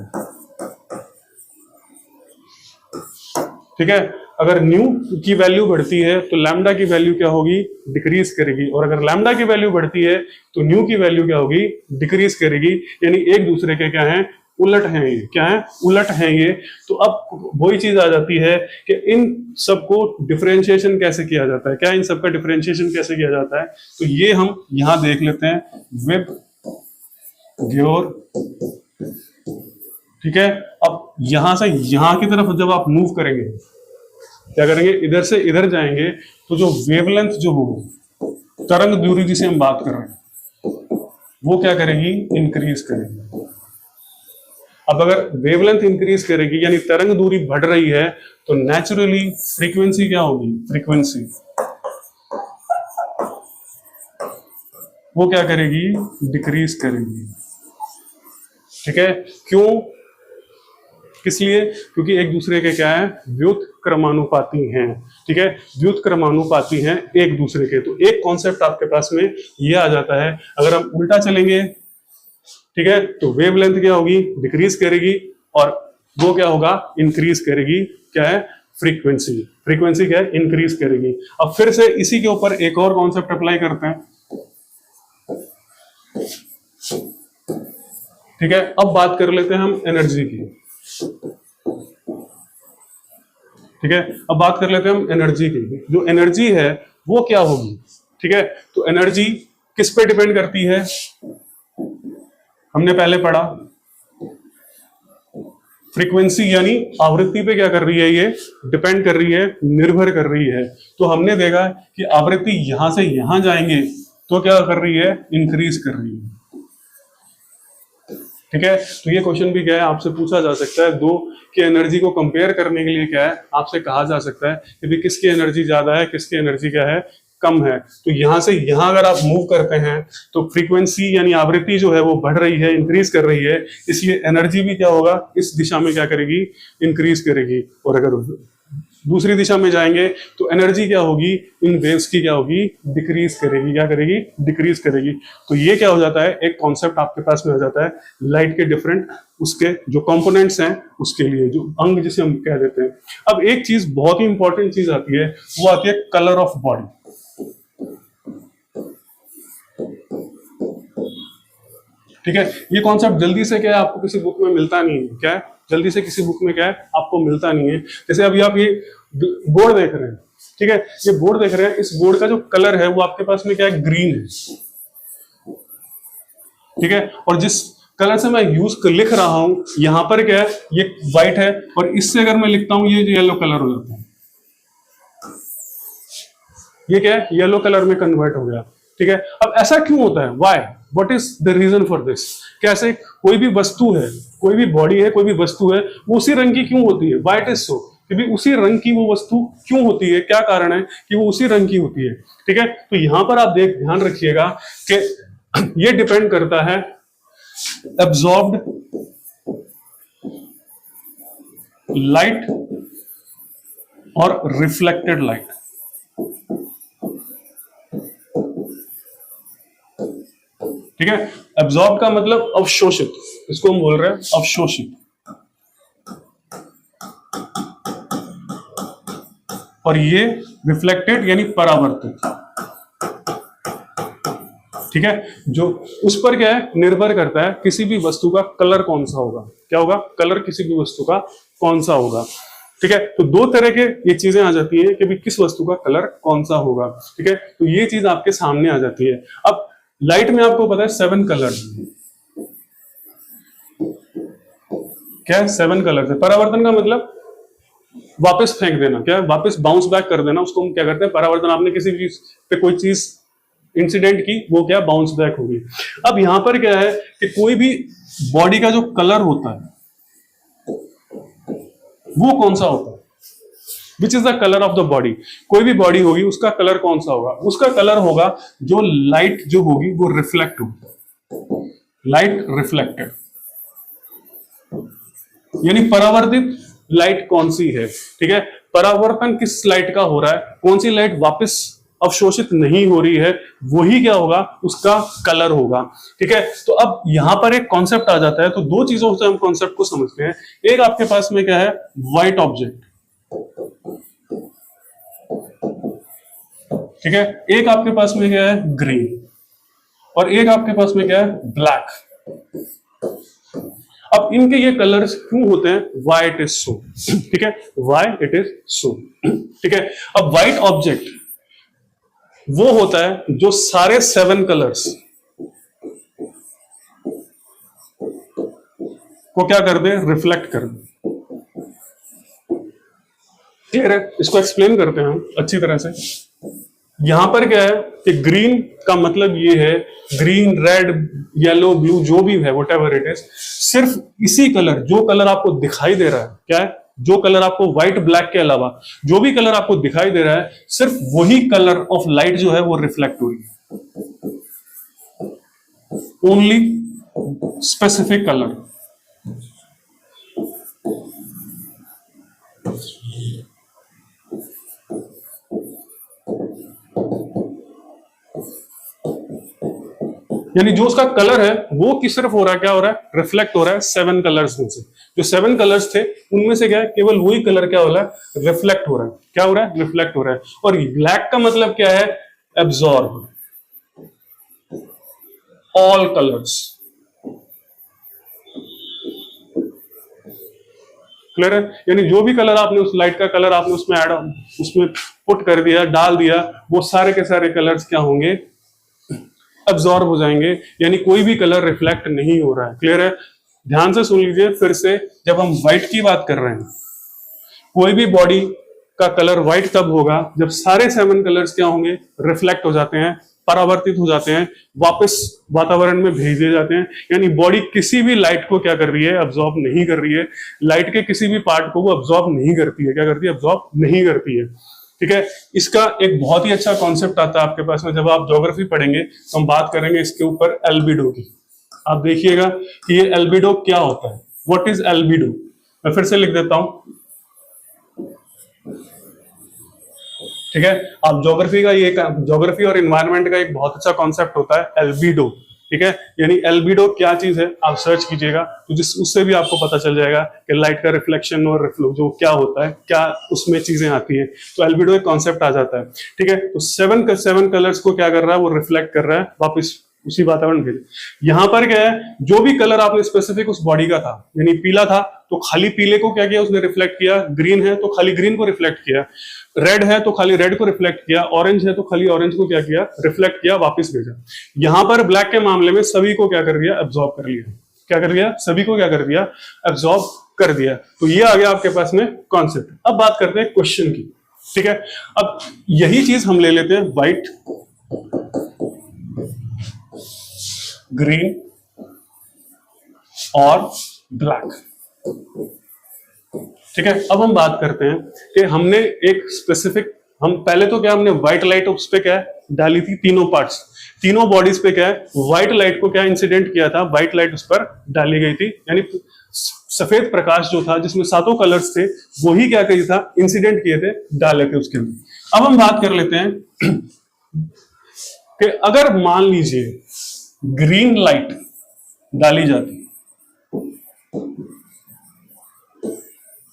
ठीक है, अगर न्यू की वैल्यू बढ़ती है तो लैम्डा की वैल्यू क्या होगी, डिक्रीज करेगी, और अगर लैम्डा की वैल्यू बढ़ती है तो न्यू की वैल्यू क्या होगी, डिक्रीज करेगी। यानी एक दूसरे के क्या है, उलट हैं ये, क्या है, उलट हैं ये। तो अब वही चीज आ जाती है कि इन सबको डिफरेंशिएशन कैसे किया जाता है, क्या इन सबका डिफरेंशिएशन कैसे किया जाता है, तो ये हम यहां देख लेते हैं, विबग्योर। ठीक है, अब यहां से यहां की तरफ जब आप मूव करेंगे, क्या करेंगे, इधर से इधर जाएंगे, तो जो वेवलेंथ जो होगी, तरंग दूरी जिसे हम बात कर रहे हैं, वो क्या करेगी, इंक्रीज करेगी। अब अगर वेवलेंथ इंक्रीज करेगी, यानी तरंग दूरी बढ़ रही है, तो नेचुरली फ्रीक्वेंसी क्या होगी, फ्रीक्वेंसी वो क्या करेगी, डिक्रीज करेगी। ठीक है, क्यों, किस लिए, क्योंकि एक दूसरे के क्या है, व्युत्क्रमानुपाती हैं। ठीक है, व्युत्क्रमानुपाती हैं एक दूसरे के। तो एक कॉन्सेप्ट आपके पास में ये आ जाता है। अगर हम उल्टा चलेंगे, ठीक है, तो वेवलेंथ क्या होगी, डिक्रीज करेगी, और वो क्या होगा, इंक्रीज करेगी। क्या है, फ्रीक्वेंसी, फ्रीक्वेंसी क्या है, इंक्रीज करेगी। अब फिर से इसी के ऊपर एक और कॉन्सेप्ट अप्लाई करते हैं। ठीक है, अब बात कर लेते हैं हम एनर्जी की। ठीक है, अब बात कर लेते हैं हम एनर्जी की। जो एनर्जी है वो क्या होगी, ठीक है, तो एनर्जी किस पे डिपेंड करती है, हमने पहले पढ़ा, फ्रीक्वेंसी यानी आवृत्ति पे क्या कर रही है, ये डिपेंड कर रही है, निर्भर कर रही है। तो हमने देखा कि आवृत्ति यहां से यहां जाएंगे तो क्या कर रही है, इंक्रीज कर रही है। ठीक है, तो ये क्वेश्चन भी क्या है, आपसे पूछा जा सकता है, दो की एनर्जी को कंपेयर करने के लिए क्या है, आपसे कहा जा सकता है कि भी किसकी एनर्जी ज्यादा है, किसकी एनर्जी क्या है, कम है। तो यहां से यहां अगर आप मूव करते हैं तो फ्रीक्वेंसी यानी आवृत्ति जो है वो बढ़ रही है, इंक्रीज कर रही है, इसलिए एनर्जी भी क्या होगा, इस दिशा में क्या करेगी, इंक्रीज करेगी। और अगर दूसरी दिशा में जाएंगे तो एनर्जी क्या होगी, इन वेव्स की क्या होगी, डिक्रीज करेगी। क्या करेगी, डिक्रीज करेगी। तो ये क्या हो जाता है, एक कॉन्सेप्ट आपके पास में आ जाता है लाइट के डिफरेंट उसके जो कंपोनेंट्स हैं उसके लिए, जो अंग जिसे हम कह देते हैं। अब एक चीज बहुत ही इंपॉर्टेंट चीज आती है, वो आती है कलर ऑफ बॉडी। ठीक है, ये कॉन्सेप्ट जल्दी से क्या है आपको किसी बुक में मिलता नहीं है। क्या है, जल्दी से किसी बुक में क्या है आपको मिलता नहीं है। जैसे अभी आप ये बोर्ड देख रहे हैं, ठीक है, ये बोर्ड देख रहे हैं, इस बोर्ड का जो कलर है वो आपके पास में क्या है, ग्रीन है। ठीक है, और जिस कलर से मैं लिख रहा हूं यहां पर क्या है, ये व्हाइट है, और इससे अगर मैं लिखता हूं ये येलो कलर हो जाता है। ये क्या है, येलो कलर में कन्वर्ट हो गया। ठीक है, अब ऐसा क्यों होता है, why, what is the reason for this. कैसे कोई भी वस्तु है, कोई भी बॉडी है, कोई भी वस्तु है, वो उसी रंग की क्यों होती है, व्हाई इट इज सो, कि उसी रंग की वो वस्तु क्यों होती है, क्या कारण है कि वो उसी रंग की होती है। ठीक है, तो यहां पर आप ध्यान रखिएगा कि ये डिपेंड करता है एब्जॉर्ब्ड लाइट और रिफ्लेक्टेड लाइट। ठीक है, एब्जॉर्ब का मतलब अवशोषित, इसको हम बोल रहे हैं अवशोषित, और ये रिफ्लेक्टेड यानी परावर्तित। ठीक है, जो उस पर क्या है निर्भर करता है किसी भी वस्तु का कलर कौन सा होगा। क्या होगा, कलर किसी भी वस्तु का कौन सा होगा। ठीक है, तो दो तरह के ये चीजें आ जाती है कि भी किस वस्तु का कलर कौन सा होगा। ठीक है, तो ये चीज आपके सामने आ जाती है। अब लाइट में आपको पता है 7 कलर, क्या है, 7 कलर है। परावर्तन का मतलब वापस फेंक देना, क्या है, वापस बाउंस बैक कर देना, उसको हम क्या करते हैं परावर्तन। आपने किसी चीज पे कोई चीज इंसिडेंट की, वो क्या बाउंस बैक होगी। अब यहां पर क्या है कि कोई भी बॉडी का जो कलर होता है वो कौन सा होता है, which is the colour of the body. कोई भी बॉडी होगी उसका कलर कौन सा होगा, उसका कलर होगा जो लाइट जो होगी वो रिफ्लेक्ट होगी, लाइट रिफ्लेक्टेड, यानी परावर्तित लाइट कौन सी है। ठीक है, परावर्तन किस लाइट का हो रहा है, कौन सी लाइट वापस अवशोषित नहीं हो रही है, वही क्या होगा, उसका कलर होगा। ठीक है, तो अब यहां पर एक कॉन्सेप्ट आ जाता है। तो दो चीजों से हम कॉन्सेप्ट को समझते हैं। एक आपके पास में क्या है, व्हाइट ऑब्जेक्ट। ठीक है, एक आपके पास में क्या है, ग्रीन, और एक आपके पास में क्या है, ब्लैक। अब इनके ये कलर्स क्यों होते हैं, व्हाई इट इज सो। ठीक है, व्हाई इट इज सो। ठीक है, अब व्हाइट ऑब्जेक्ट वो होता है जो सारे 7 कलर्स को क्या कर दे, रिफ्लेक्ट कर दे। क्लियर है, इसको एक्सप्लेन करते हैं हम अच्छी तरह से। यहां पर क्या है कि ग्रीन का मतलब ये है, ग्रीन, रेड, येलो, ब्लू, जो भी है व्हाटएवर इट इज, सिर्फ इसी कलर, जो कलर आपको दिखाई दे रहा है, क्या है, जो कलर आपको व्हाइट ब्लैक के अलावा जो भी कलर आपको दिखाई दे रहा है, सिर्फ वही कलर ऑफ लाइट जो है वो रिफ्लेक्ट हो रही है, ओनली स्पेसिफिक कलर। यानी जो उसका कलर है वो किस सिर्फ हो रहा है, क्या हो रहा है, रिफ्लेक्ट हो रहा है 7 कलर्स में से। जो 7 कलर्स थे उनमें से क्या है, केवल वही कलर क्या हो रहा है, रिफ्लेक्ट हो रहा है। क्या हो रहा है, रिफ्लेक्ट हो रहा है। और ब्लैक का मतलब क्या है, एब्जॉर्ब ऑल कलर्स। क्लियर है, यानी जो भी कलर आपने उस लाइट का कलर आपने उसमें ऐड, उसमें पुट कर दिया, डाल दिया, वो सारे के सारे कलर्स क्या होंगे, अब्सॉर्ब हो जाएंगे, यानी कोई भी कलर रिफ्लेक्ट नहीं हो रहा है। क्लियर है, ध्यान से सुन लीजिए फिर से। जब हम व्हाइट की बात कर रहे हैं, कोई भी बॉडी का कलर व्हाइट तब होगा जब सारे 7 कलर्स क्या होंगे, रिफ्लेक्ट हो जाते हैं, परावर्तित हो जाते हैं, वापस वातावरण में भेजे जाते हैं। यानी बॉडी किसी भी लाइट को क्या कर रही है, अब्सॉर्ब नहीं कर रही है। लाइट के किसी भी पार्ट को वो अब्सॉर्ब नहीं करती है। क्या करती है, अब्सॉर्ब नहीं करती है। ठीक है, इसका एक बहुत ही अच्छा कॉन्सेप्ट आता है आपके पास में, जब आप ज्योग्राफी पढ़ेंगे तो हम बात करेंगे इसके ऊपर एल्बिडो की। आप देखिएगा कि ये एल्बिडो क्या होता है, व्हाट इज एल्बिडो। मैं फिर से लिख देता हूं, ठीक है। अब ज्योग्राफी का ये ज्योग्राफी और इन्वायरमेंट का एक बहुत अच्छा कॉन्सेप्ट होता है एल्बिडो। ठीक है, यानी एल्बिडो क्या चीज है आप सर्च कीजिएगा तो जिस उससे भी आपको पता चल जाएगा कि लाइट का रिफ्लेक्शन और रिफ्लो जो क्या होता है, क्या उसमें चीजें आती है। तो एल्बिडो एक कॉन्सेप्ट आ जाता है। ठीक है, तो सेवन कलर्स को क्या कर रहा है, वो रिफ्लेक्ट कर रहा है वापस उसी वातावरण में। यहां पर क्या है, जो भी कलर आपने स्पेसिफिक उस बॉडी का था, यानी पीला था तो खाली पीले को क्या किया उसने रिफ्लेक्ट किया, ग्रीन है तो खाली ग्रीन को रिफ्लेक्ट किया, रेड है तो खाली रेड को रिफ्लेक्ट किया, ऑरेंज है तो खाली ऑरेंज को क्या किया, रिफ्लेक्ट किया, वापस भेजा। यहां पर ब्लैक के मामले में सभी को क्या कर दिया, एब्जॉर्ब कर लिया। क्या कर दिया, सभी को क्या कर दिया, एब्जॉर्ब कर दिया। तो ये आ गया आपके पास में कॉन्सेप्ट। अब बात करते हैं क्वेश्चन की। ठीक है, अब यही चीज हम ले लेते हैं व्हाइट, ग्रीन और ब्लैक। ठीक है, अब हम बात करते हैं कि हमने एक स्पेसिफिक, हम पहले तो क्या हमने व्हाइट लाइट उस पे क्या डाली थी, तीनों पार्ट्स, तीनों बॉडीज पे क्या है व्हाइट लाइट को क्या इंसिडेंट किया था, व्हाइट लाइट उस पर डाली गई थी, यानी सफेद प्रकाश जो था जिसमें सातों कलर्स थे वही क्या किया था, इंसिडेंट किए थे, डाले थे उसके अंदर। अब हम बात कर लेते हैं कि अगर मान लीजिए ग्रीन लाइट डाली जाती,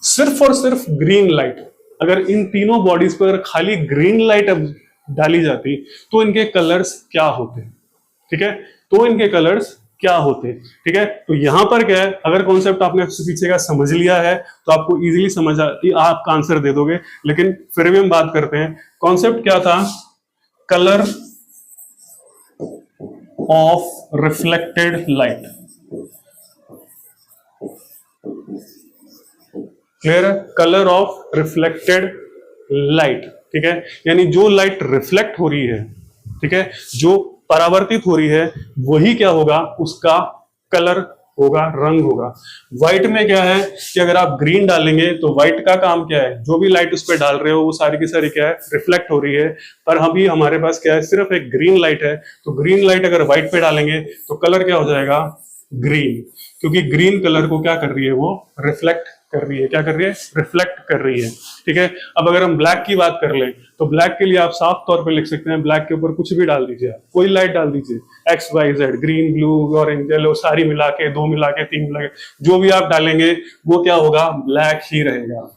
सिर्फ और सिर्फ ग्रीन लाइट, अगर इन तीनों बॉडीज पर खाली ग्रीन लाइट अब डाली जाती तो इनके कलर्स क्या होते। ठीक है, तो इनके कलर्स क्या होते। ठीक है, तो यहां पर क्या है, अगर कॉन्सेप्ट आपने पीछे का समझ लिया है तो आपको इजीली समझ आपका आंसर दे दोगे। लेकिन फिर भी हम बात करते हैं कॉन्सेप्ट क्या था, colour of reflected light. Clear है, कलर ऑफ रिफ्लेक्टेड लाइट। ठीक है, यानी जो लाइट रिफ्लेक्ट हो रही है, ठीक है, जो परावर्तित हो रही है वही क्या होगा, उसका कलर होगा, रंग होगा। व्हाइट में क्या है कि अगर आप ग्रीन डालेंगे तो व्हाइट का काम क्या है, जो भी लाइट उस पर डाल रहे हो वो सारी की सारी क्या है, रिफ्लेक्ट हो रही है। पर अभी हमारे पास क्या है, सिर्फ एक ग्रीन लाइट है, तो ग्रीन लाइट अगर व्हाइट पे डालेंगे तो कलर क्या हो जाएगा, ग्रीन, क्योंकि ग्रीन कलर को क्या कर रही है, वो रिफ्लेक्ट कर रही है। क्या कर रही है, रिफ्लेक्ट कर रही है। ठीक है, अब अगर हम ब्लैक की बात कर लें तो ब्लैक के लिए आप साफ तौर पे लिख सकते हैं, ब्लैक के ऊपर कुछ भी डाल दीजिए, कोई लाइट डाल दीजिए, X Y Z, green blue orange yellow सारी मिला के, दो मिला के, तीन मिला के, जो भी आप डालेंगे वो क्या होगा, ब्लैक ही रहेगा,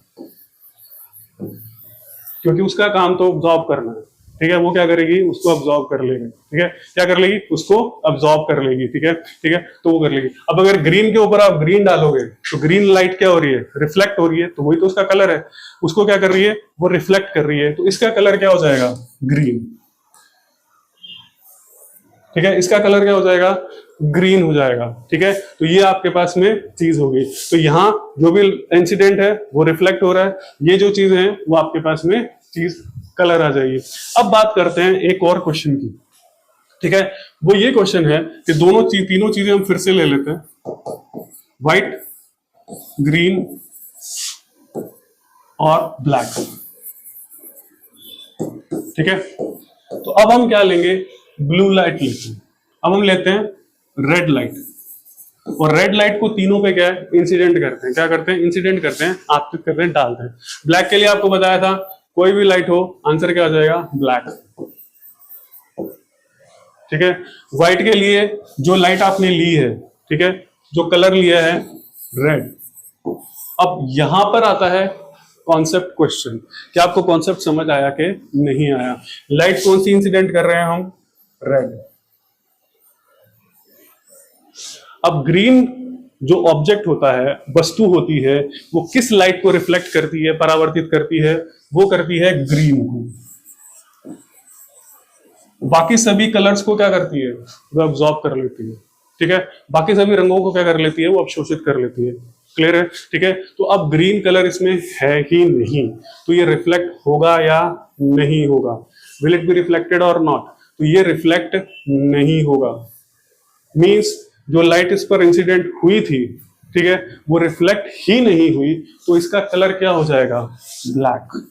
क्योंकि उसका काम तो ऑब्जॉर्ब करना है। ठीक है, वो क्या करेगी, उसको अब्जॉर्ब कर लेगी। ठीक है, क्या कर लेगी, उसको अब्जॉर्ब कर लेगी। ठीक है, ठीक है, तो वो कर लेगी। अब अगर ग्रीन के ऊपर आप ग्रीन डालोगे तो ग्रीन लाइट क्या हो रही है, रिफ्लेक्ट हो रही है, तो वही तो उसका कलर है, उसको क्या कर रही है, वो रिफ्लेक्ट कर रही है, तो इसका कलर क्या हो जाएगा, ग्रीन। ठीक है, इसका कलर क्या हो जाएगा, ग्रीन हो जाएगा। ठीक है, तो ये आपके पास में चीज होगी। तो यहाँ जो भी इंसिडेंट है वो रिफ्लेक्ट हो रहा है, ये जो चीज है वो आपके पास में चीज कलर आ जाएगी। अब बात करते हैं एक और क्वेश्चन की। ठीक है, वो ये क्वेश्चन है कि तीनों चीजें हम फिर से ले लेते हैं, व्हाइट, ग्रीन और ब्लैक। ठीक है, तो अब हम क्या लेंगे, ब्लू लाइट लेते हैं। अब हम लेते हैं रेड लाइट, और रेड लाइट को तीनों पे क्या है, इंसिडेंट करते हैं। क्या करते हैं, इंसिडेंट करते हैं, आप करते हैं, डालते हैं। ब्लैक के लिए आपको बताया था कोई भी लाइट हो आंसर क्या हो जाएगा, ब्लैक। ठीक है, व्हाइट के लिए जो लाइट आपने ली है, ठीक है, जो कलर लिया है, रेड। अब यहां पर आता है कॉन्सेप्ट क्वेश्चन, क्या आपको कॉन्सेप्ट समझ आया कि नहीं आया। लाइट कौन सी इंसिडेंट कर रहे हैं हम, रेड। अब ग्रीन जो ऑब्जेक्ट होता है, वस्तु होती है, वो किस लाइट को रिफ्लेक्ट करती है, परावर्तित करती है, वो करती है ग्रीन को। बाकी सभी कलर्स को क्या करती है, वो अब्सॉर्ब कर लेती है। ठीक है, बाकी सभी रंगों को क्या कर लेती है, वो अवशोषित कर लेती है। क्लियर है, ठीक है। तो अब ग्रीन कलर इसमें है ही नहीं, तो ये रिफ्लेक्ट होगा या नहीं होगा, विल इट बी रिफ्लेक्टेड और नॉट, तो ये रिफ्लेक्ट नहीं होगा। मींस जो लाइट इस पर इंसिडेंट हुई थी, ठीक है, वो रिफ्लेक्ट ही नहीं हुई, तो इसका कलर क्या हो जाएगा, ब्लैक।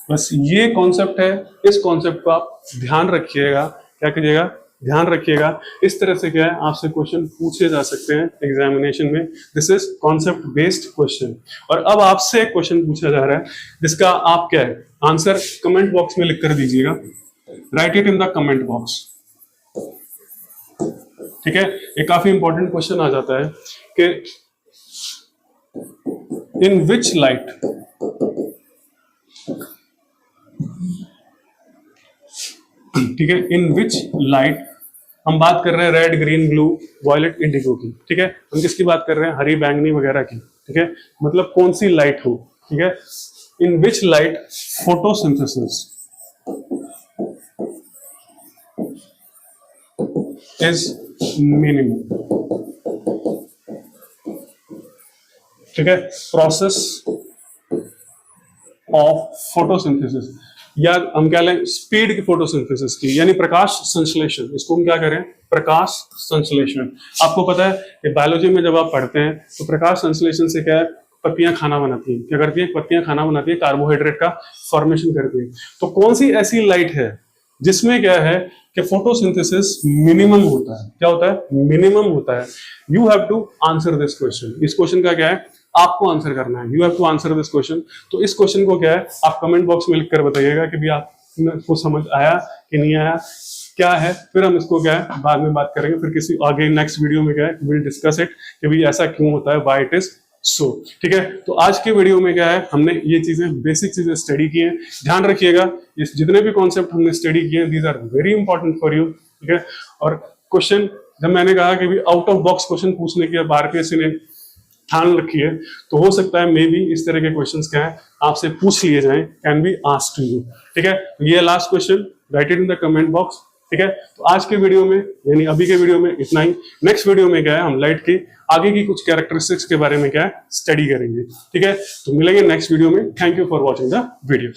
बस ये कॉन्सेप्ट है, इस कॉन्सेप्ट को आप ध्यान रखिएगा, क्या कीजिएगा, ध्यान रखिएगा, इस तरह से क्या है आपसे क्वेश्चन पूछे जा सकते हैं एग्जामिनेशन में। This is concept based question. और अब आपसे एक क्वेश्चन पूछा जा रहा है जिसका आप क्या है आंसर कमेंट बॉक्स में लिख कर दीजिएगा। Right it in the comment box. ठीक है, एक काफी इंपॉर्टेंट क्वेश्चन आ जाता है कि इन विच लाइट, ठीक है, इन विच लाइट, हम बात कर रहे हैं red, green, blue, violet, indigo की। ठीक है, हम किसकी बात कर रहे हैं, हरी, बैंगनी वगैरह की। ठीक है, मतलब कौन सी लाइट हो। ठीक है, in which light photosynthesis is minimum. ठीक है, प्रोसेस ऑफ फोटोसिंथेसिस, या हम क्या लें स्पीड की फोटोसिंथेसिस की, यानी प्रकाश संश्लेषण, इसको हम क्या करें प्रकाश संश्लेषण। आपको पता है कि बायोलॉजी में जब आप पढ़ते हैं तो प्रकाश संश्लेषण से क्या है पत्तियां खाना बनाती हैं। क्या करती हैं पत्तियां खाना बनाती है, कार्बोहाइड्रेट का फॉर्मेशन करती है। तो कौन सी ऐसी लाइट है जिसमें क्या है कि फोटोसिंथेसिस मिनिमम होता है। क्या होता है मिनिमम होता है। You have to answer this question. इस क्वेश्चन का क्या है आपको आंसर करना है। You have to answer this question. तो इस क्वेश्चन को क्या है आप कमेंट बॉक्स में लिख कर बताइएगा कि भी आपको समझ आया कि नहीं आया, क्या है। फिर हम इसको क्या है बाद में बात करेंगे, फिर किसी आगे नेक्स्ट वीडियो में क्या है विल डिस्कस इट कि भी ऐसा क्यों होता है, व्हाई इट इज सो। ठीक है, तो आज के वीडियो में क्या है हमने ये चीजें बेसिक चीजें स्टडी की हैं। ध्यान रखिएगा इस जितने भी कॉन्सेप्ट हमने स्टडी किए हैं these are very important for you. ठीक है, और क्वेश्चन जब मैंने कहा कि भी आउट ऑफ बॉक्स क्वेश्चन पूछने की आरपीएससी ने ध्यान रखिए, तो हो सकता है मे बी इस तरह के क्वेश्चंस क्या है आपसे पूछ लिए जाएं, can be asked to you. ठीक है, तो ये last question, write it in the comment box. ठीक है, तो आज के वीडियो में यानी अभी के वीडियो में इतना ही। नेक्स्ट वीडियो में क्या है हम लाइट की आगे की कुछ कैरेक्टरिस्टिक्स के बारे में क्या है स्टडी करेंगे। ठीक है, तो मिलेंगे नेक्स्ट वीडियो में। Thank you for watching the video.